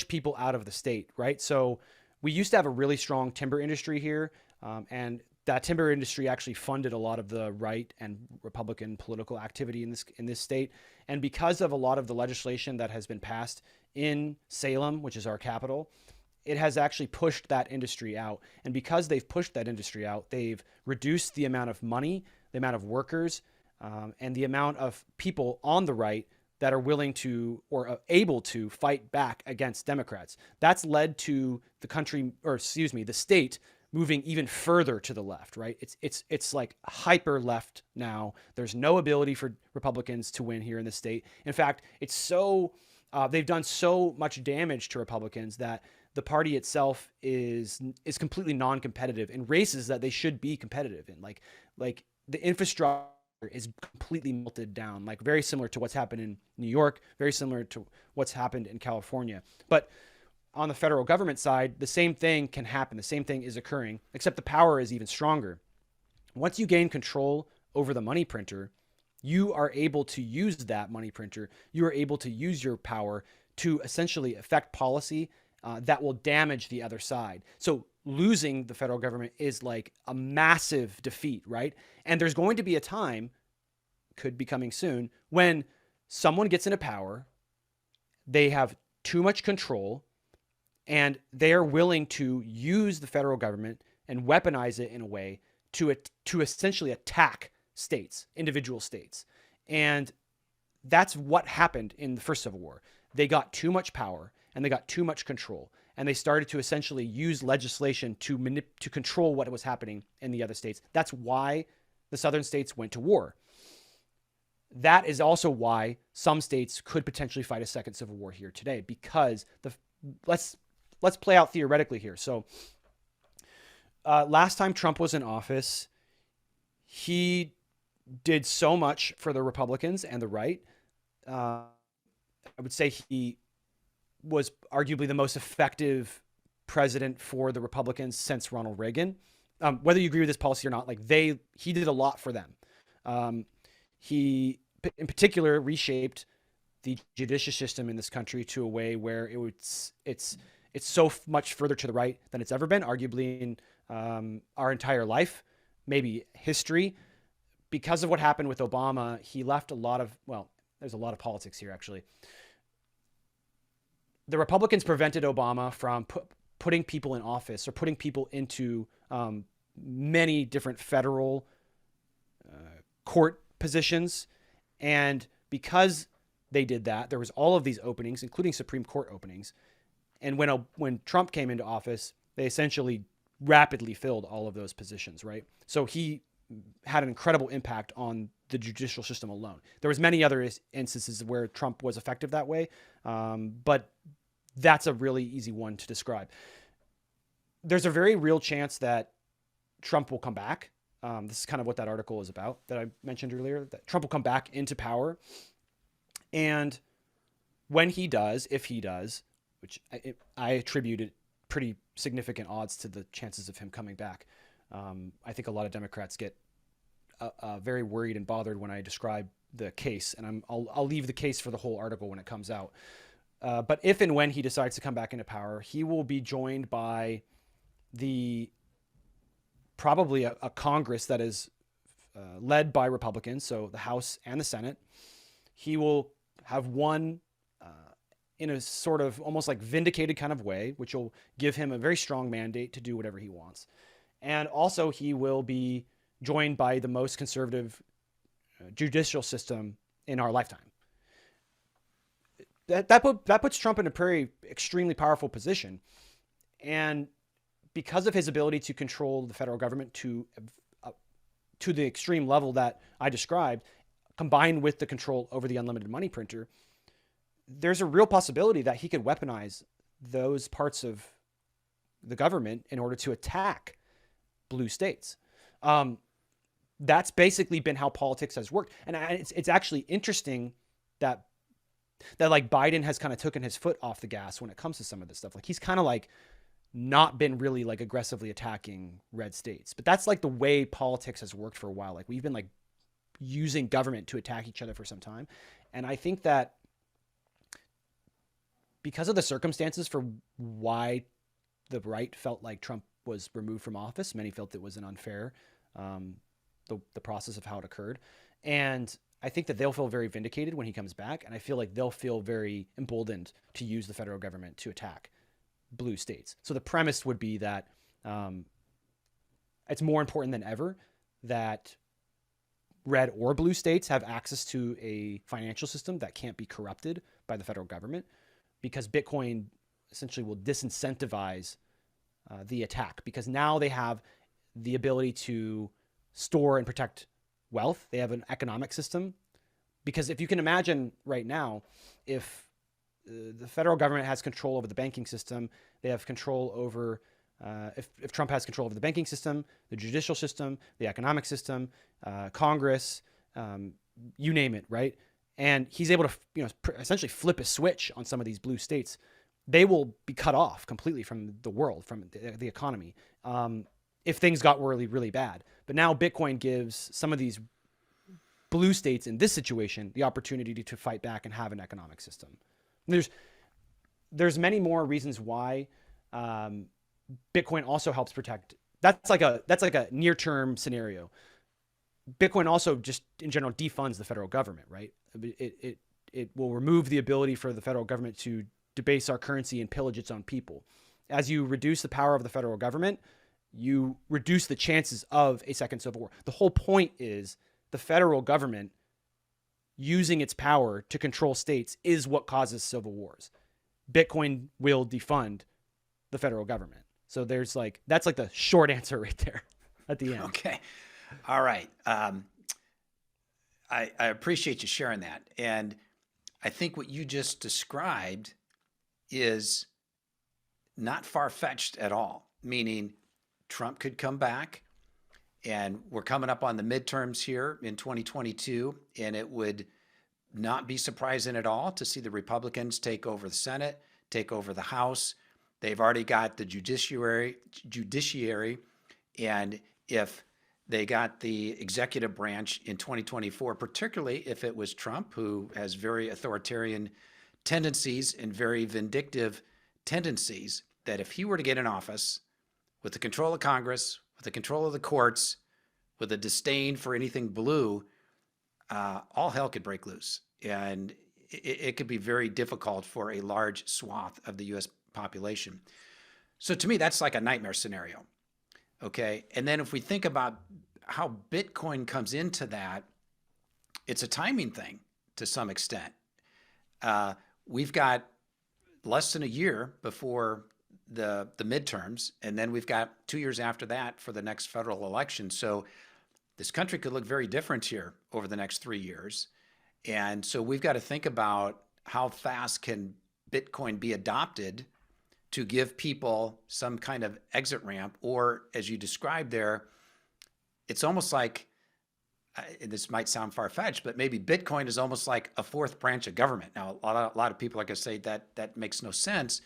people out of the state, right? So we used to have a really strong timber industry here, and that timber industry actually funded a lot of the right and Republican political activity in this state. And because of a lot of the legislation that has been passed in Salem, which is our capital, it has actually pushed that industry out. And because they've pushed that industry out, they've reduced the amount of money, the amount of workers, and the amount of people on the right that are willing to or able to fight back against Democrats. That's led to the state moving even further to the left, right? It's like hyper left now. There's no ability for Republicans to win here in the state. In fact, they've done so much damage to Republicans that the party itself is completely non-competitive in races that they should be competitive in. Like the infrastructure is completely melted down, like very similar to what's happened in New York, very similar to what's happened in California. But on the federal government side, the same thing can happen. The same thing is occurring, except the power is even stronger. Once you gain control over the money printer, you are able to use that money printer. You are able to use your power to essentially affect policy that will damage the other side. So losing the federal government is like a massive defeat, right? And there's going to be a time, could be coming soon, when someone gets into power, they have too much control, and they are willing to use the federal government and weaponize it in a way to essentially attack states, individual states. And that's what happened in the first Civil War. They got too much power and they got too much control, and they started to essentially use legislation to control what was happening in the other states. That's why the southern states went to war. That is also why some states could potentially fight a second civil war here today, because let's play out theoretically here. So last time Trump was in office, he did so much for the Republicans and the right. I would say he was arguably the most effective president for the Republicans since Ronald Reagan. Whether you agree with this policy or not, like he did a lot for them. He, in particular, reshaped the judicial system in this country to a way where it's so much further to the right than it's ever been, arguably in our entire life, maybe history. Because of what happened with Obama, he left a lot of, well, there's a lot of politics here, actually. The Republicans prevented Obama from putting people in office or putting people into many different federal court positions. And because they did that, there was all of these openings, including Supreme Court openings. And when Trump came into office, they essentially rapidly filled all of those positions, right? So he had an incredible impact on the judicial system alone. There was many other instances where Trump was effective that way, but that's a really easy one to describe. There's a very real chance that Trump will come back. This is kind of what that article is about that I mentioned earlier, that Trump will come back into power. And when he does, if he does, which I attributed pretty significant odds to the chances of him coming back. I think a lot of Democrats get very worried and bothered when I describe the case, and I'll leave the case for the whole article when it comes out. But if and when he decides to come back into power, he will be joined by probably a Congress that is led by Republicans, so the House and the Senate. He will have won in a sort of almost like vindicated kind of way, which will give him a very strong mandate to do whatever he wants. And also he will be joined by the most conservative judicial system in our lifetime. That puts Trump in a very extremely powerful position. And because of his ability to control the federal government to the extreme level that I described, combined with the control over the unlimited money printer, there's a real possibility that he could weaponize those parts of the government in order to attack blue states. That's basically been how politics has worked. And it's actually interesting that like Biden has kind of taken his foot off the gas when it comes to some of this stuff. Like he's kind of like not been really like aggressively attacking red states, but that's like the way politics has worked for a while. Like we've been like using government to attack each other for some time. And I think that because of the circumstances for why the right felt like Trump was removed from office, many felt it was an unfair, the process of how it occurred. And I think that they'll feel very vindicated when he comes back. And I feel like they'll feel very emboldened to use the federal government to attack blue states. So the premise would be that it's more important than ever that red or blue states have access to a financial system that can't be corrupted by the federal government, because Bitcoin essentially will disincentivize the attack, because now they have the ability to store and protect wealth. They have an economic system. Because if you can imagine right now, if the federal government has control over the banking system, they have control over, if Trump has control over the banking system, the judicial system, the economic system, Congress, you name it, right? And he's able to, essentially flip a switch on some of these blue states. they will be cut off completely from the world, from the economy, if things got really, really bad. But now Bitcoin gives some of these blue states in this situation the opportunity to fight back and have an economic system. There's many more reasons why Bitcoin also helps protect. That's like a near term scenario. Bitcoin also just in general defunds the federal government, right? It will remove the ability for the federal government to debase our currency and pillage its own people. As you reduce the power of the federal government, you reduce the chances of a second civil war. The whole point is the federal government using its power to control states is what causes civil wars. Bitcoin will defund the federal government. So that's like the short answer right there at the end. Okay. All right. I appreciate you sharing that. And I think what you just described is not far-fetched at all, meaning Trump could come back, and we're coming up on the midterms here in 2022, and it would not be surprising at all to see the Republicans take over the Senate, take over the House. They've already got the judiciary, and if they got the executive branch in 2024, particularly if it was Trump, who has very authoritarian tendencies and very vindictive tendencies, that if he were to get in office with the control of Congress, with the control of the courts, with a disdain for anything blue, all hell could break loose. And it could be very difficult for a large swath of the U.S. population. So to me, that's like a nightmare scenario. Okay. And then if we think about how Bitcoin comes into that, it's a timing thing to some extent. We've got less than a year before the midterms, and then we've got 2 years after that for the next federal election. So this country could look very different here over the next 3 years. And so we've got to think about how fast can Bitcoin be adopted to give people some kind of exit ramp, or as you described there, it's almost like, this might sound far-fetched, but maybe Bitcoin is almost like a fourth branch of government. Now, a lot of people are going to say that makes no sense,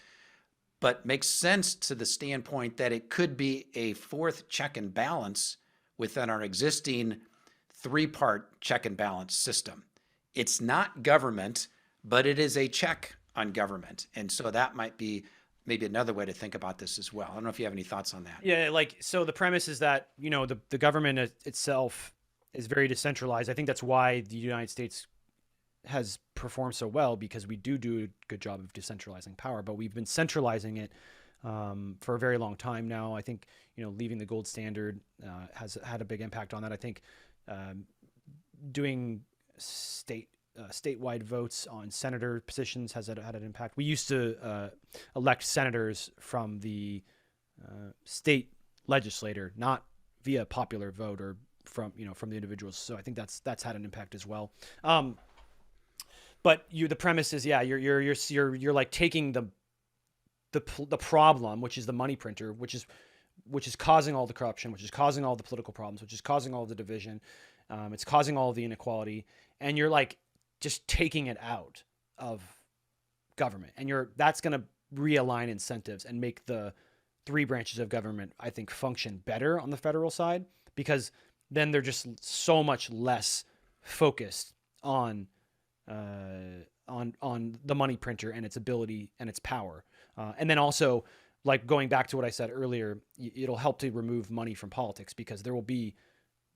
but makes sense to the standpoint that it could be a fourth check and balance within our existing three-part check and balance system. It's not government, but it is a check on government. And so that might be maybe another way to think about this as well. I don't know if you have any thoughts on that. Yeah, so the premise is that, the government itself is very decentralized. I think that's why the United States has performed so well, because we do a good job of decentralizing power, but we've been centralizing it for a very long time now. I think, leaving the gold standard has had a big impact on that. I think doing statewide votes on senator positions has had an impact. We used to elect senators from the state legislator, not via popular vote or from the individuals. So I think that's had an impact as well. But the premise is, yeah, you're like taking the problem, which is the money printer, which is causing all the corruption, which is causing all the political problems, which is causing all the division. It's causing all the inequality, and you're like just taking it out of government, and that's going to realign incentives and make the three branches of government, I think, function better on the federal side, because then they're just so much less focused on the money printer and its ability and its power. And then also, like going back to what I said earlier, it'll help to remove money from politics, because there will be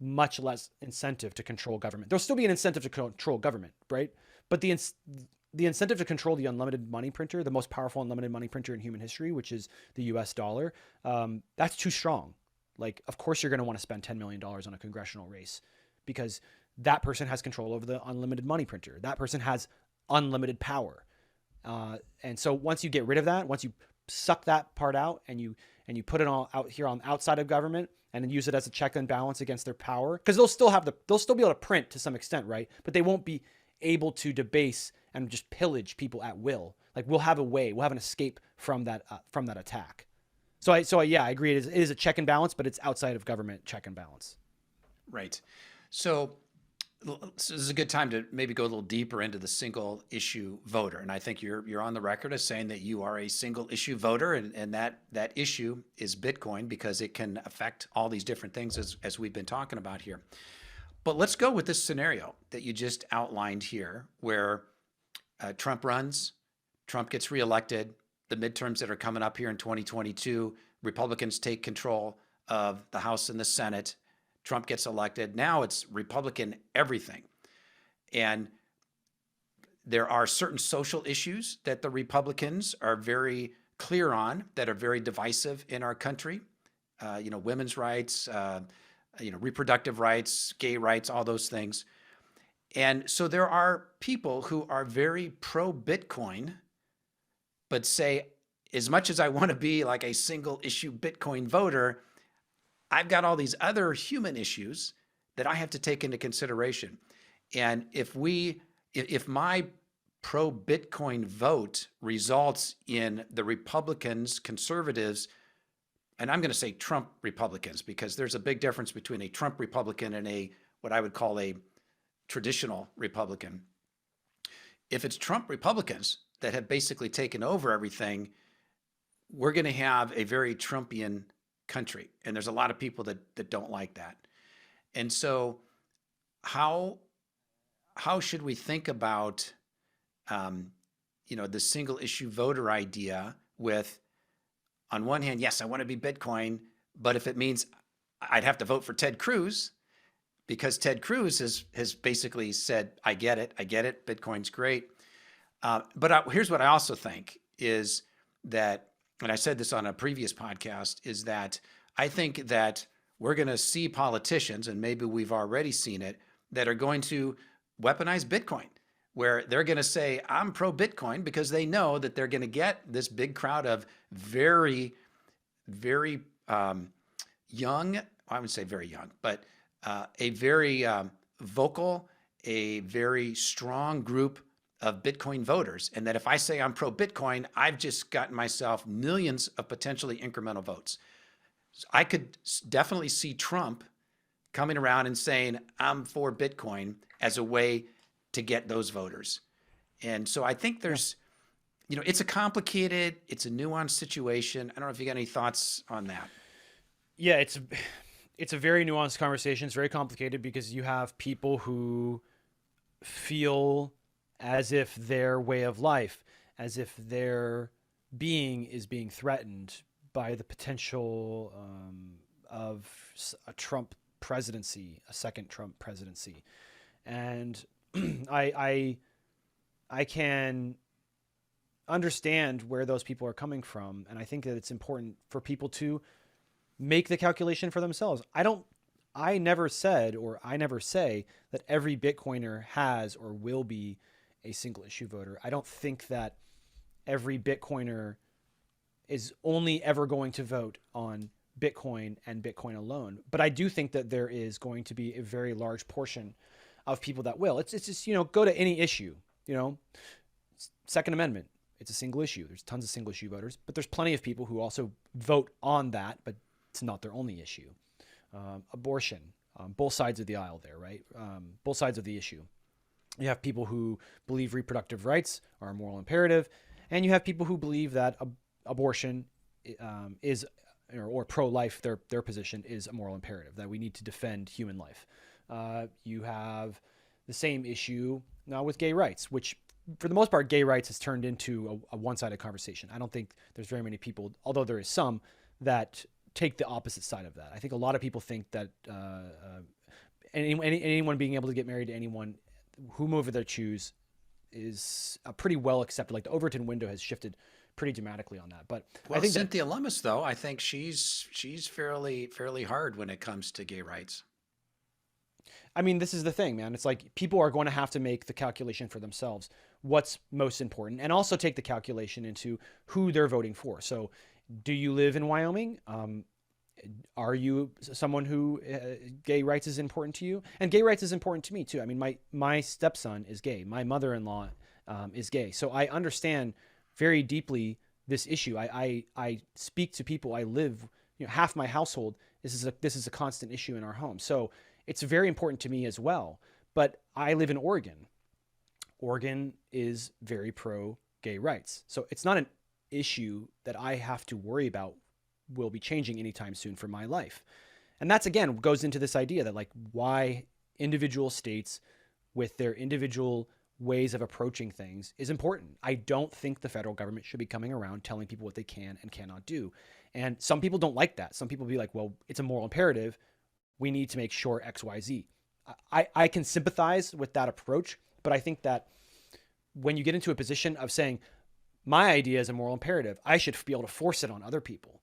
much less incentive to control government. There'll still be an incentive to control government, right? But the incentive to control the unlimited money printer, the most powerful unlimited money printer in human history, which is the US dollar, that's too strong. Like, of course you're going to want to spend $10 million on a congressional race, because that person has control over the unlimited money printer. That person has unlimited power. And so once you get rid of that, once you suck that part out and you put it all out here on outside of government, and then use it as a check and balance against their power, because they'll still be able to print to some extent, right? But they won't be able to debase and just pillage people at will. Like, we'll have an escape from that attack. So I agree. It is a check and balance, but it's outside of government check and balance. Right. So So this is a good time to maybe go a little deeper into the single issue voter. And I think you're on the record as saying that you are a single issue voter, and that issue is Bitcoin because it can affect all these different things as we've been talking about here. But let's go with this scenario that you just outlined here, where Trump runs, Trump gets reelected, the midterms that are coming up here in 2022, Republicans take control of the House and the Senate. Trump gets elected. Now it's Republican everything. And there are certain social issues that the Republicans are very clear on that are very divisive in our country. Women's rights, reproductive rights, gay rights, all those things. And so there are people who are very pro Bitcoin, but say, as much as I want to be like a single issue Bitcoin voter, I've got all these other human issues that I have to take into consideration. And if my pro Bitcoin vote results in the Republicans, conservatives, and I'm going to say Trump Republicans, because there's a big difference between a Trump Republican and what I would call a traditional Republican. If it's Trump Republicans that have basically taken over everything, we're going to have a very Trumpian country. And there's a lot of people that don't like that. And so how should we think about, the single issue voter idea with, on one hand, yes, I want to be Bitcoin, but if it means I'd have to vote for Ted Cruz, because Ted Cruz has basically said, I get it, Bitcoin's great. But here's what I also think is that, and I said this on a previous podcast, is that I think that we're going to see politicians, and maybe we've already seen it, that are going to weaponize Bitcoin, where they're going to say, I'm pro Bitcoin, because they know that they're going to get this big crowd of very, very young, I would say very young, but a very vocal, a very strong group of Bitcoin voters. And that if I say I'm pro Bitcoin, I've just gotten myself millions of potentially incremental votes. So I could definitely see Trump coming around and saying, I'm for Bitcoin as a way to get those voters. And so I think there's, it's a nuanced situation. I don't know if you got any thoughts on that. Yeah, it's a very nuanced conversation. It's very complicated because you have people who feel as if their way of life, as if their being is being threatened by the potential of a Trump presidency, a second Trump presidency. And I can understand where those people are coming from. And I think that it's important for people to make the calculation for themselves. I never said, or I never say that every Bitcoiner has or will be a single issue voter. I don't think that every Bitcoiner is only ever going to vote on Bitcoin and Bitcoin alone. But I do think that there is going to be a very large portion of people that will. It's just, go to any issue, Second Amendment, it's a single issue. There's tons of single issue voters, but there's plenty of people who also vote on that, but it's not their only issue. Abortion, both sides of the aisle there, right? Both sides of the issue. You have people who believe reproductive rights are a moral imperative, and you have people who believe that abortion is, or pro-life, their position is a moral imperative, that we need to defend human life. You have the same issue now with gay rights, which for the most part, gay rights has turned into a one-sided conversation. I don't think there's very many people, although there is some, that take the opposite side of that. I think a lot of people think that anyone being able to get married to anyone, whomever they choose, is pretty well accepted. Like the Overton window has shifted pretty dramatically on that. But Well, I think Cynthia Lummis, though, I think she's fairly hard when it comes to gay rights. this is the thing, man. It's like people are going to have to make the calculation for themselves, what's most important, and also take the calculation into who they're voting for. So do you live in Wyoming? Are you someone who gay rights is important to you? And gay rights is important to me too. My stepson is gay. My mother-in-law is gay. So I understand very deeply this issue. I speak to people. I live, half my household. This is a constant issue in our home. So it's very important to me as well. But I live in Oregon. Oregon is very pro gay rights. So it's not an issue that I have to worry about will be changing anytime soon for my life. And that's again goes into this idea that like why individual states with their individual ways of approaching things is important. I don't think the federal government should be coming around telling people what they can and cannot do. And some people don't like that. Some people be like, well, it's a moral imperative. We need to make sure X, Y, Z. I can sympathize with that approach, but I think that when you get into a position of saying, my idea is a moral imperative, I should be able to force it on other people.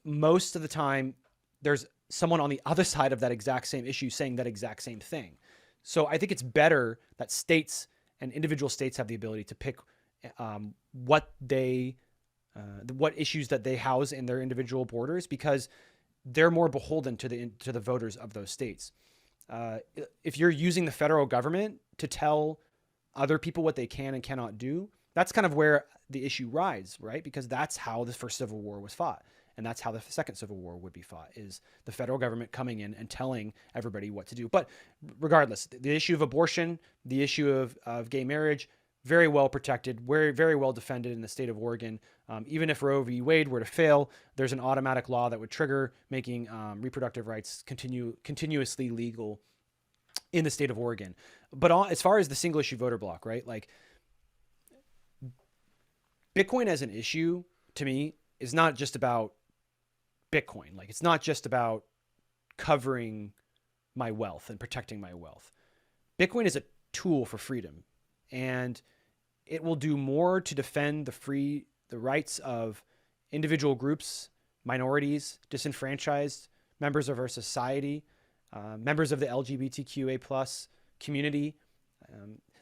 Most of the time, there's someone on the other side of that exact same issue saying that exact same thing. So I think it's better that states and individual states have the ability to pick what issues that they house in their individual borders, because they're more beholden to the voters of those states. If you're using the federal government to tell other people what they can and cannot do, that's kind of where the issue rides, right? Because that's how the first Civil War was fought. And that's how the second Civil War would be fought, is the federal government coming in and telling everybody what to do. But regardless, the issue of abortion, the issue of gay marriage, very well protected, very, very well defended in the state of Oregon. Even if Roe v. Wade were to fail, there's an automatic law that would trigger making reproductive rights continuously legal in the state of Oregon. But as far as the single issue voter block, right? Like Bitcoin as an issue to me is not just about Bitcoin. Like it's not just about covering my wealth and protecting my wealth. Bitcoin is a tool for freedom, and it will do more to defend the rights of individual groups, minorities, disenfranchised members of our society, members of the LGBTQA plus community,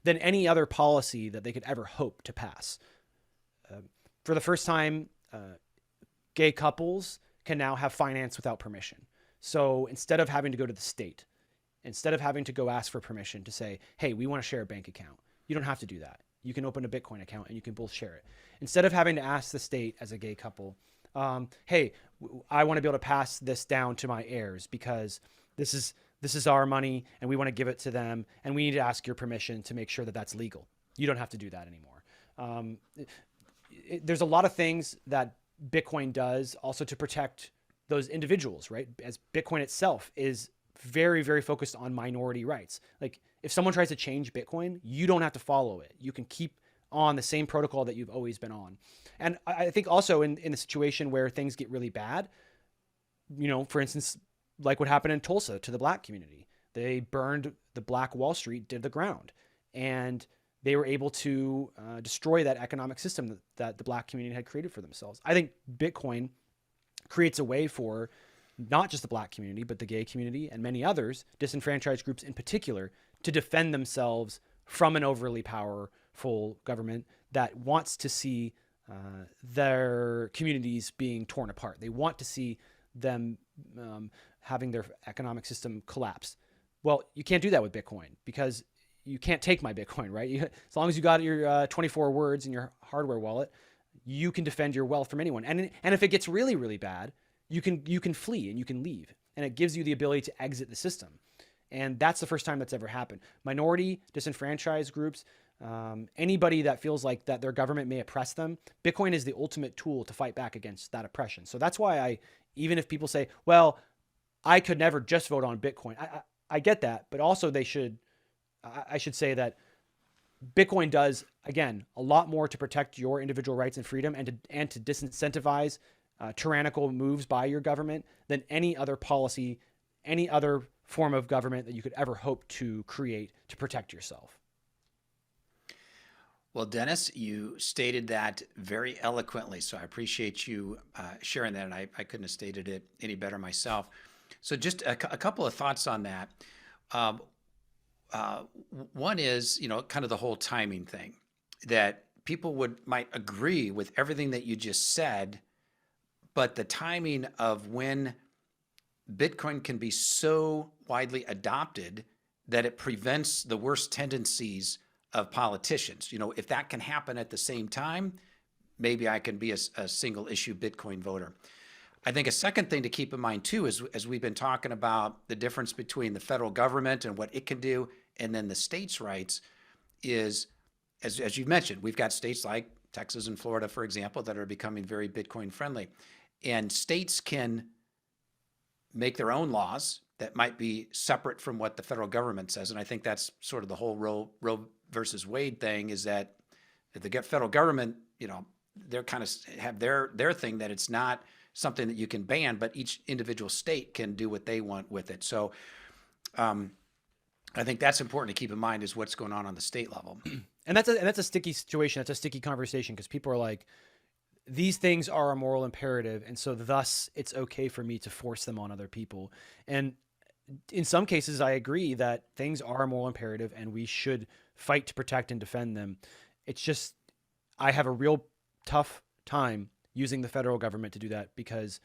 than any other policy that they could ever hope to pass. For the first time, gay couples can now have finance without permission. So instead of having to go to the state, instead of having to go ask for permission to say, hey, we want to share a bank account, you don't have to do that. You can open a Bitcoin account and you can both share it. Instead of having to ask the state as a gay couple, hey, I want to be able to pass this down to my heirs because this is our money and we want to give it to them and we need to ask your permission to make sure that that's legal. You don't have to do that anymore. There's a lot of things that Bitcoin does also to protect those individuals, right? As Bitcoin itself is very, very focused on minority rights. Like if someone tries to change Bitcoin, you don't have to follow it. You can keep on the same protocol that you've always been on. And I think also in a situation where things get really bad, for instance, like what happened in Tulsa to the black community, they burned the Black Wall Street to the ground, and they were able to destroy that economic system that the black community had created for themselves. I think Bitcoin creates a way for not just the black community, but the gay community and many others, disenfranchised groups in particular, to defend themselves from an overly powerful government that wants to see their communities being torn apart. They want to see them having their economic system collapse. Well, you can't do that with Bitcoin because you can't take my Bitcoin, right? As long as you got your 24 words in your hardware wallet, you can defend your wealth from anyone. And if it gets really, really bad, you can flee and you can leave. And it gives you the ability to exit the system. And that's the first time that's ever happened. Minority, disenfranchised groups, anybody that feels like that their government may oppress them, Bitcoin is the ultimate tool to fight back against that oppression. So that's why even if people say, well, I could never just vote on Bitcoin, I get that, but also I should say that Bitcoin does, again, a lot more to protect your individual rights and freedom and to disincentivize tyrannical moves by your government than any other policy, any other form of government that you could ever hope to create to protect yourself. Well, Dennis, you stated that very eloquently, so I appreciate you sharing that, and I couldn't have stated it any better myself. So just a couple of thoughts on that. One is, kind of the whole timing thing, that people might agree with everything that you just said, but the timing of when Bitcoin can be so widely adopted that it prevents the worst tendencies of politicians. If that can happen at the same time, maybe I can be a single issue Bitcoin voter. I think a second thing to keep in mind too is, as we've been talking about the difference between the federal government and what it can do and then the states' rights is, as you've mentioned, we've got states like Texas and Florida, for example, that are becoming very Bitcoin friendly. And states can make their own laws that might be separate from what the federal government says. And I think that's sort of the whole Roe versus Wade thing, is that the federal government, they're kind of have their thing that it's not something that you can ban, but each individual state can do what they want with it. So I think that's important to keep in mind, is what's going on the state level. And that's a sticky situation. That's a sticky conversation, because people are like, these things are a moral imperative, and so thus it's okay for me to force them on other people. And in some cases, I agree that things are a moral imperative and we should fight to protect and defend them. It's just, I have a real tough time using the federal government to do that, because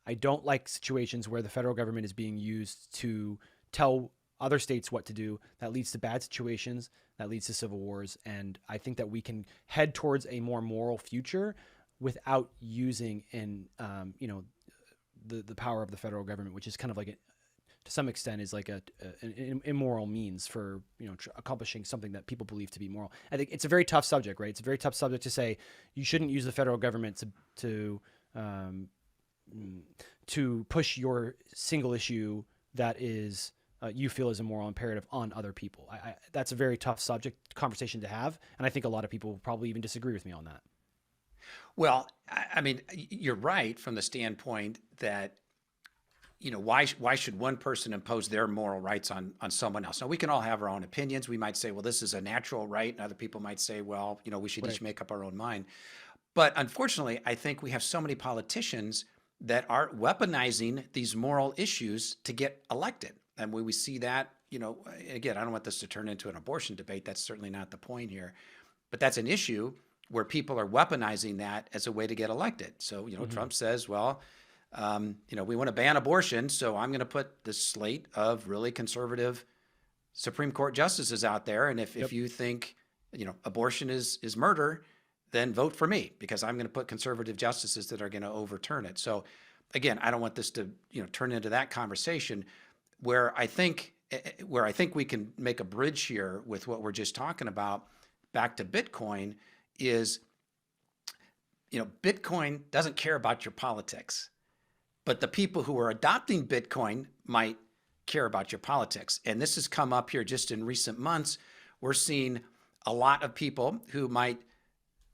I don't like situations where the federal government is being used to tell other states what to do. That leads to bad situations, that leads to civil wars. And I think that we can head towards a more moral future without using the power of the federal government, which is kind of like to some extent is like an immoral means for accomplishing something that people believe to be moral. I think it's a very tough subject, right? It's a very tough subject to say you shouldn't use the federal government to push your single issue that is you feel is a moral imperative on other people. That's a very tough subject conversation to have, and I think a lot of people will probably even disagree with me on that. Well, I mean, you're right from the standpoint that, why should one person impose their moral rights on someone else? Now, we can all have our own opinions. We might say, well, this is a natural right. And other people might say, well, we should each make up our own mind. But unfortunately, I think we have so many politicians that are weaponizing these moral issues to get elected. And when we see that, again, I don't want this to turn into an abortion debate. That's certainly not the point here. But that's an issue where people are weaponizing that as a way to get elected. So, Trump says, well, we want to ban abortion, so I'm going to put this slate of really conservative Supreme Court justices out there. And if you think, abortion is murder, then vote for me, because I'm going to put conservative justices that are going to overturn it. So again, I don't want this to, turn into that conversation where I think we can make a bridge here with what we're just talking about back to Bitcoin is, Bitcoin doesn't care about your politics, but the people who are adopting Bitcoin might care about your politics. And this has come up here just in recent months. We're seeing a lot of people who might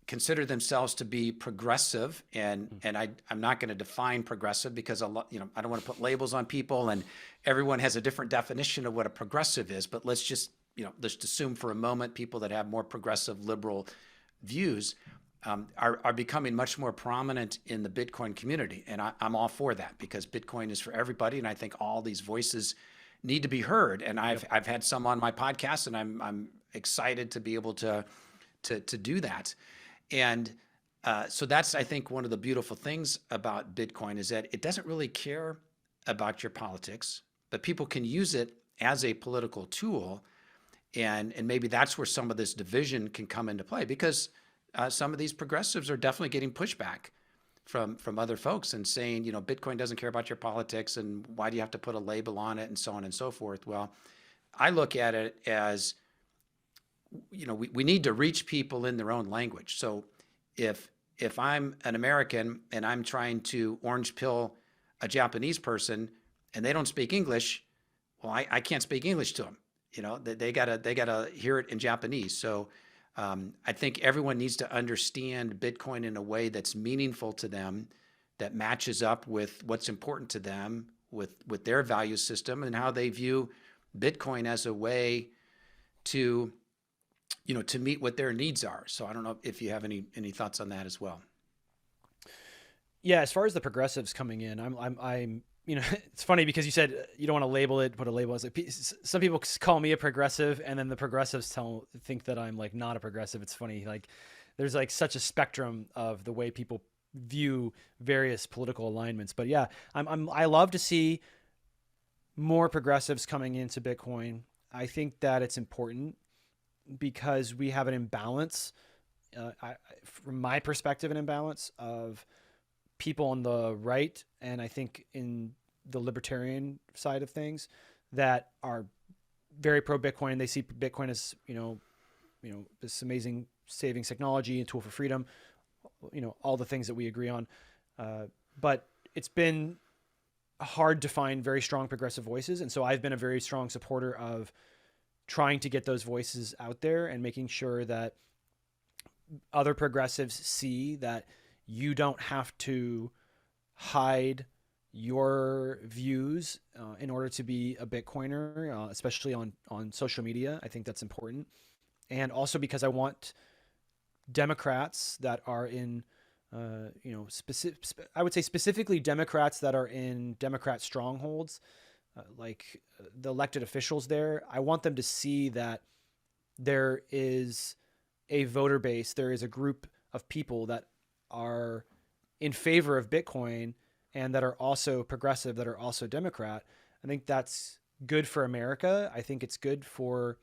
consider themselves to be progressive, and I'm not going to define progressive, because I don't want to put labels on people, and everyone has a different definition of what a progressive is. But let's just assume for a moment people that have more progressive liberal views are becoming much more prominent in the Bitcoin community. And I'm all for that, because Bitcoin is for everybody. And I think all these voices need to be heard. And I've had some on my podcast, and I'm excited to be able to do that. And so that's, I think, one of the beautiful things about Bitcoin is that it doesn't really care about your politics, but people can use it as a political tool. And maybe that's where some of this division can come into play, because some of these progressives are definitely getting pushback from other folks and saying, Bitcoin doesn't care about your politics, and why do you have to put a label on it, and so on and so forth. Well, I look at it as, we need to reach people in their own language. So if I'm an American and I'm trying to orange pill a Japanese person and they don't speak English, well, I can't speak English to them. They gotta hear it in Japanese. So I think everyone needs to understand Bitcoin in a way that's meaningful to them, that matches up with what's important to them, with their value system, and how they view Bitcoin as a way to meet what their needs are. So I don't know if you have any thoughts on that as well. Yeah, as far as the progressives coming in, I'm it's funny because you said you don't want to put a label. It's like some people call me a progressive, and then the progressives think that I'm like not a progressive. It's funny, like there's like such a spectrum of the way people view various political alignments. But yeah, I love to see more progressives coming into Bitcoin. I think that it's important because we have an imbalance, from my perspective, an imbalance of people on the right, and I think in the libertarian side of things, that are very pro Bitcoin. They see Bitcoin as, this amazing savings technology and tool for freedom, all the things that we agree on. But it's been hard to find very strong progressive voices. And so I've been a very strong supporter of trying to get those voices out there and making sure that other progressives see that you don't have to hide your views in order to be a Bitcoiner, especially on social media. I think that's important. And also because I want Democrats that are in, I would say specifically Democrats that are in Democrat strongholds, the elected officials there. I want them to see that there is a voter base, there is a group of people that are in favor of Bitcoin and that are also progressive, that are also Democrat. I think that's good for America. I think it's good for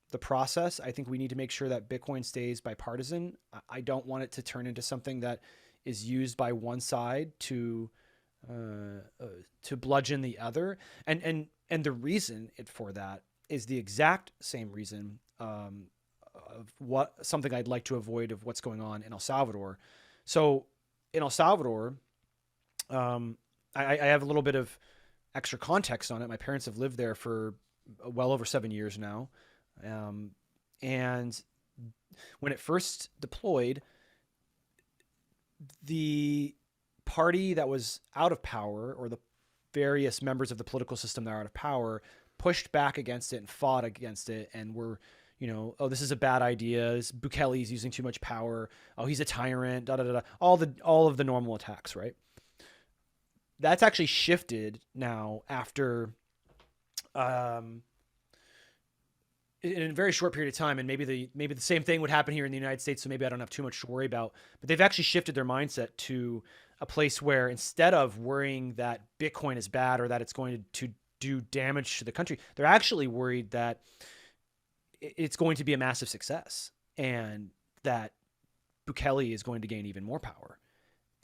the process. I think we need to make sure that Bitcoin stays bipartisan. I don't want it to turn into something that is used by one side to bludgeon the other. And the reason for that is the exact same reason of something I'd like to avoid of what's going on in El Salvador. So in El Salvador, I have a little bit of extra context on it. My parents have lived there for well over 7 years now. And when it first deployed, the party that was out of power, or the various members of the political system that are out of power, pushed back against it and fought against it and were, oh, this is a bad idea. Bukele's using too much power. Oh, he's a tyrant, da, da, da, da. All of the normal attacks, right? That's actually shifted now after, in a very short period of time, and maybe the same thing would happen here in the United States, so maybe I don't have too much to worry about. But they've actually shifted their mindset to a place where instead of worrying that Bitcoin is bad or that it's going to do damage to the country, they're actually worried that it's going to be a massive success and that Bukele is going to gain even more power.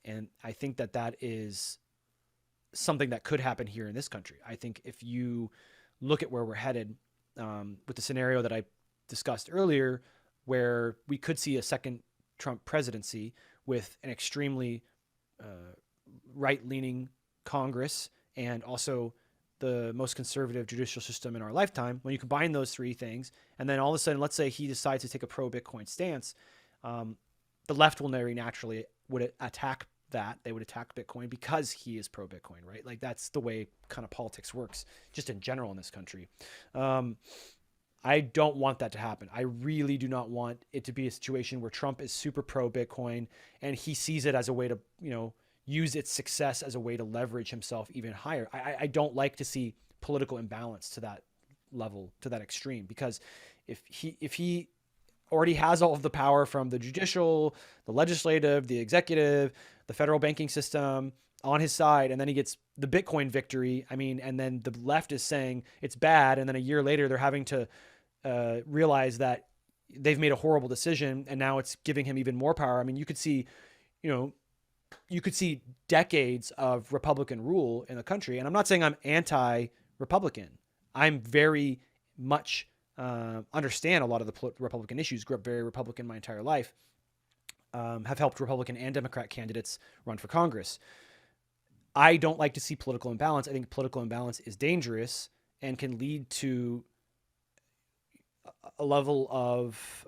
And I think that is something that could happen here in this country. I think if you look at where we're headed, with the scenario that I discussed earlier, where we could see a second Trump presidency with an extremely right-leaning Congress and also the most conservative judicial system in our lifetime, when you combine those three things, and then all of a sudden, let's say he decides to take a pro-Bitcoin stance, the left will very naturally would attack that. They would attack Bitcoin because he is pro-Bitcoin, right? Like that's the way kind of politics works just in general in this country. I don't want that to happen. I really do not want it to be a situation where Trump is super pro-Bitcoin and he sees it as a way to, use its success as a way to leverage himself even higher. I don't like to see political imbalance to that level, to that extreme, because if he already has all of the power from the judicial, the legislative, the executive, the federal banking system on his side, and then he gets the Bitcoin victory, and then the left is saying it's bad, and then a year later they're having to realize that they've made a horrible decision, and now it's giving him even more power. You could see, decades of Republican rule in the country, and I'm not saying I'm anti-Republican. I'm very much understand a lot of the Republican issues, grew up very Republican my entire life, have helped Republican and Democrat candidates run for Congress. I don't like to see political imbalance. I think political imbalance is dangerous and can lead to a level of,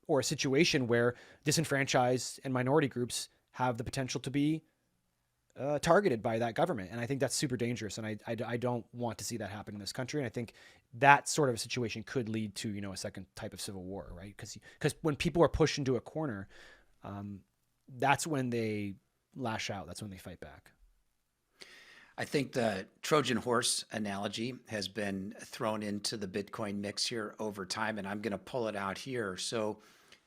or a situation where disenfranchised and minority groups have the potential to be targeted by that government. And I think that's super dangerous. And I don't want to see that happen in this country. And I think that sort of a situation could lead to, a second type of civil war, right? Because when people are pushed into a corner, that's when they lash out. That's when they fight back. I think the Trojan horse analogy has been thrown into the Bitcoin mix here over time, and I'm going to pull it out here. So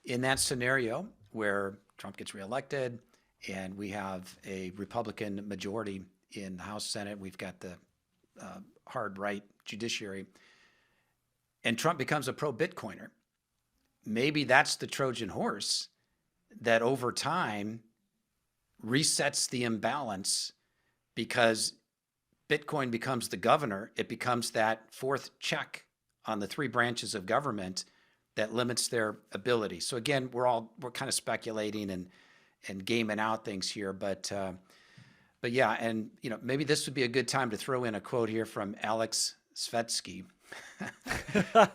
in that scenario where Trump gets reelected and we have a Republican majority in the House, Senate, we've got the hard right judiciary, and Trump becomes a pro-Bitcoiner, maybe that's the Trojan horse that over time resets the imbalance, because Bitcoin becomes the governor, it becomes that fourth check on the three branches of government that limits their ability. So again, we're kind of speculating and gaming out things here, but yeah, and maybe this would be a good time to throw in a quote here from Alex Svetsky. I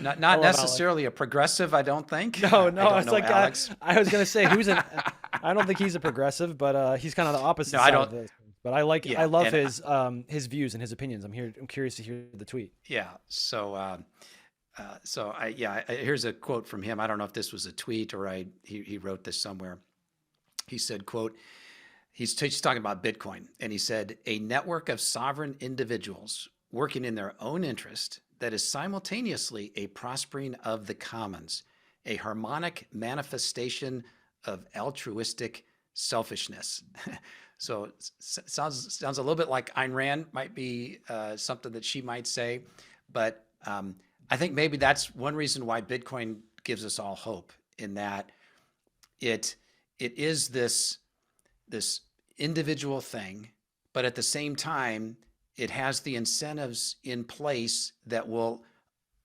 Not love Alex. necessarily a progressive, I don't think. No, I no, don't it's know like Alex. I was gonna say I don't think he's a progressive, but he's kind of the No, opposite I side of don't. this. But I Yeah, love and his views and his opinions. I'm curious to hear the tweet. yeah. Here's a quote from him. I don't know if this was a tweet or he wrote this somewhere. He said, "quote." He's talking about Bitcoin, and he said, "A network of sovereign individuals working in their own interest that is simultaneously a prospering of the commons, a harmonic manifestation of altruistic selfishness." So sounds a little bit like Ayn Rand might be something that she might say, but I think maybe that's one reason why Bitcoin gives us all hope, in that it is this individual thing, but at the same time, it has the incentives in place that will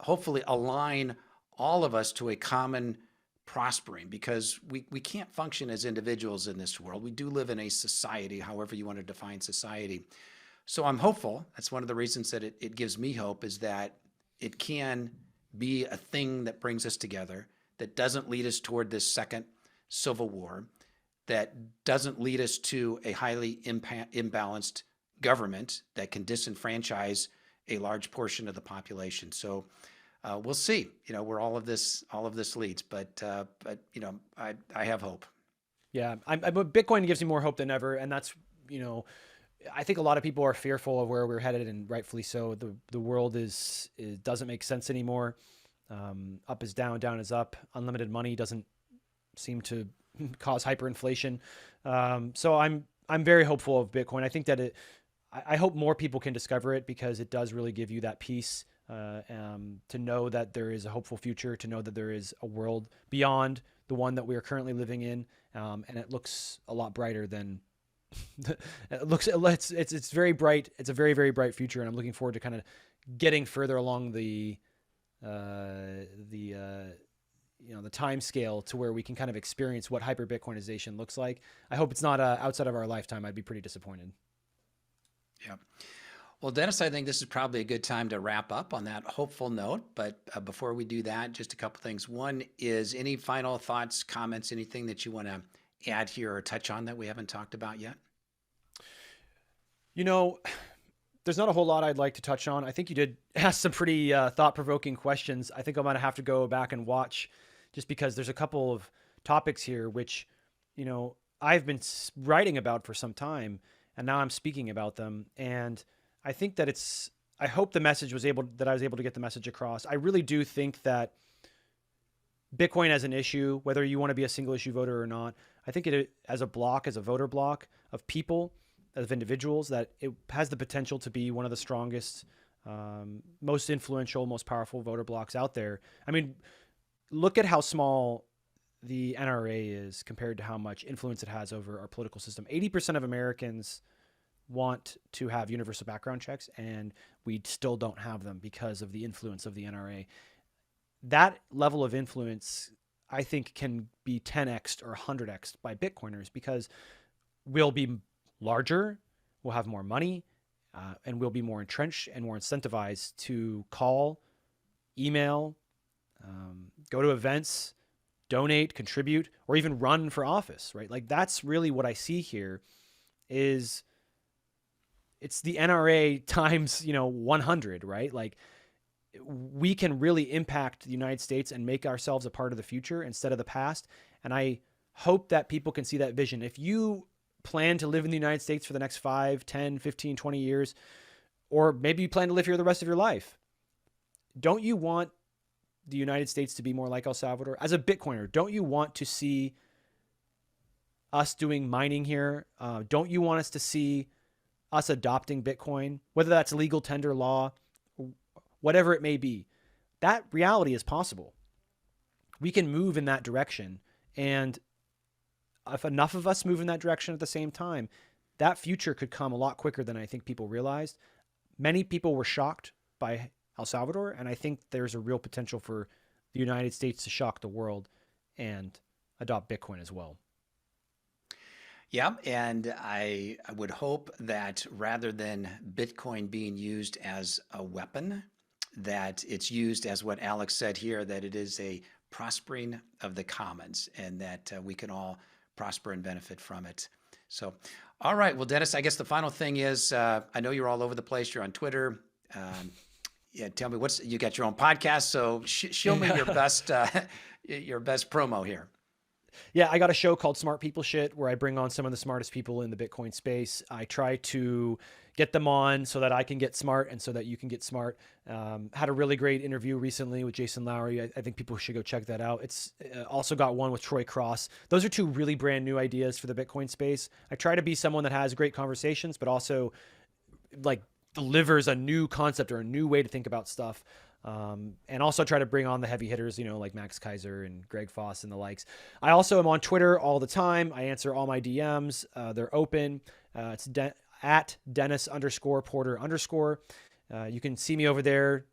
hopefully align all of us to a common prospering, because we can't function as individuals in this world. We do live in a society, however you want to define society. So I'm hopeful. That's one of the reasons that it gives me hope, is that it can be a thing that brings us together, that doesn't lead us toward this second civil war, that doesn't lead us to a highly imbalanced government that can disenfranchise a large portion of the population. So we'll see, where all of this leads. But I have hope. Yeah, Bitcoin gives me more hope than ever, and that's I think a lot of people are fearful of where we're headed, and rightfully so. The world doesn't make sense anymore. Up is down, down is up. Unlimited money doesn't seem to cause hyperinflation. So I'm very hopeful of Bitcoin. I think that I hope more people can discover it, because it does really give you that peace to know that there is a hopeful future, to know that there is a world beyond the one that we are currently living in, and it looks a lot brighter than it's very bright. It's a very, very bright future, and I'm looking forward to kind of getting further along the time scale to where we can kind of experience what hyper Bitcoinization looks like. I hope it's not outside of our lifetime. I'd be pretty disappointed. Yeah. Well, Dennis, I think this is probably a good time to wrap up on that hopeful note. But before we do that, just a couple things. One is, any final thoughts, comments, anything that you want to add here or touch on that we haven't talked about yet? There's not a whole lot I'd like to touch on. I think you did ask some pretty thought-provoking questions. I think I'm going to have to go back and watch, just because there's a couple of topics here which, I've been writing about for some time, and now I'm speaking about them. And I think that I hope I was able to get the message across. I really do think that Bitcoin as an issue, whether you want to be a single issue voter or not, I think it as a voter block of people, of individuals, that it has the potential to be one of the strongest, most influential, most powerful voter blocks out there. I mean, look at how small the NRA is compared to how much influence it has over our political system. 80% of Americans want to have universal background checks, and we still don't have them because of the influence of the NRA. That level of influence, I think, can be 10x or 100x by Bitcoiners, because we'll be larger, we'll have more money, and we'll be more entrenched and more incentivized to call, email, go to events, donate, contribute, or even run for office, right? Like, that's really what I see here. It's the NRA times 100, right? Like, we can really impact the United States and make ourselves a part of the future instead of the past. And I hope that people can see that vision. If you plan to live in the United States for the next 5, 10, 15, 20 years, or maybe you plan to live here the rest of your life, don't you want the United States to be more like El Salvador? As a Bitcoiner, don't you want to see us doing mining here? Don't you want us to see us adopting Bitcoin, whether that's legal tender law, whatever it may be? That reality is possible. We can move in that direction. And if enough of us move in that direction at the same time, that future could come a lot quicker than I think people realized. Many people were shocked by El Salvador, and I think there's a real potential for the United States to shock the world and adopt Bitcoin as well. Yeah, and I would hope that rather than Bitcoin being used as a weapon, that it's used as what Alex said here, that it is a prospering of the commons and that we can all prosper and benefit from it. So, all right. Well, Dennis, I guess the final thing is I know you're all over the place. You're on Twitter. Yeah, tell me you got your own podcast. So show me your best promo here. Yeah, I got a show called Smart People Shit where I bring on some of the smartest people in the Bitcoin space. I try to get them on so that I can get smart and so that you can get smart. Had a really great interview recently with Jason Lowery. I think people should go check that out. It's also got one with Troy Cross. Those are two really brand new ideas for the Bitcoin space. I try to be someone that has great conversations, but also like delivers a new concept or a new way to think about stuff. And also try to bring on the heavy hitters, like Max Kaiser and Greg Foss and the likes. I also am on Twitter all the time. I answer all my DMs. They're open. It's at Dennis_Porter_. You can see me over there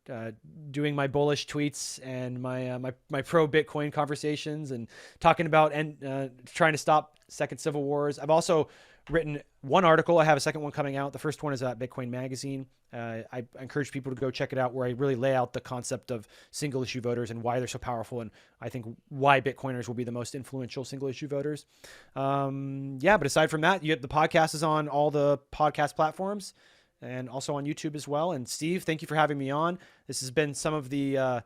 doing my bullish tweets and my pro Bitcoin conversations and talking about and trying to stop second civil wars. I've also written one article. I have a second one coming out. The first one is at Bitcoin Magazine. I encourage people to go check it out, where I really lay out the concept of single issue voters and why they're so powerful, and I think why Bitcoiners will be the most influential single issue voters. But aside from that, the podcast is on all the podcast platforms and also on YouTube as well. And Steve, thank you for having me on. This has been some of the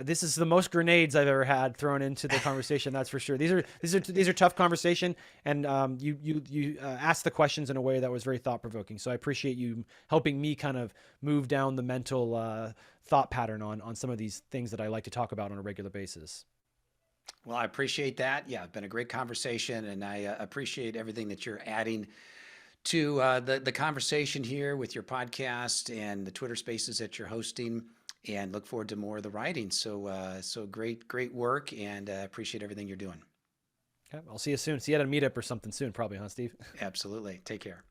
this is the most grenades I've ever had thrown into the conversation. That's for sure. These are tough conversation, and you asked the questions in a way that was very thought provoking. So I appreciate you helping me kind of move down the mental thought pattern on some of these things that I like to talk about on a regular basis. Well, I appreciate that. Yeah, it's been a great conversation, and I appreciate everything that you're adding to the conversation here with your podcast and the Twitter Spaces that you're hosting. And look forward to more of the writing. So great work, and appreciate everything you're doing. Okay, I'll see you soon. See you at a meetup or something soon, probably, huh, Steve? Absolutely. Take care.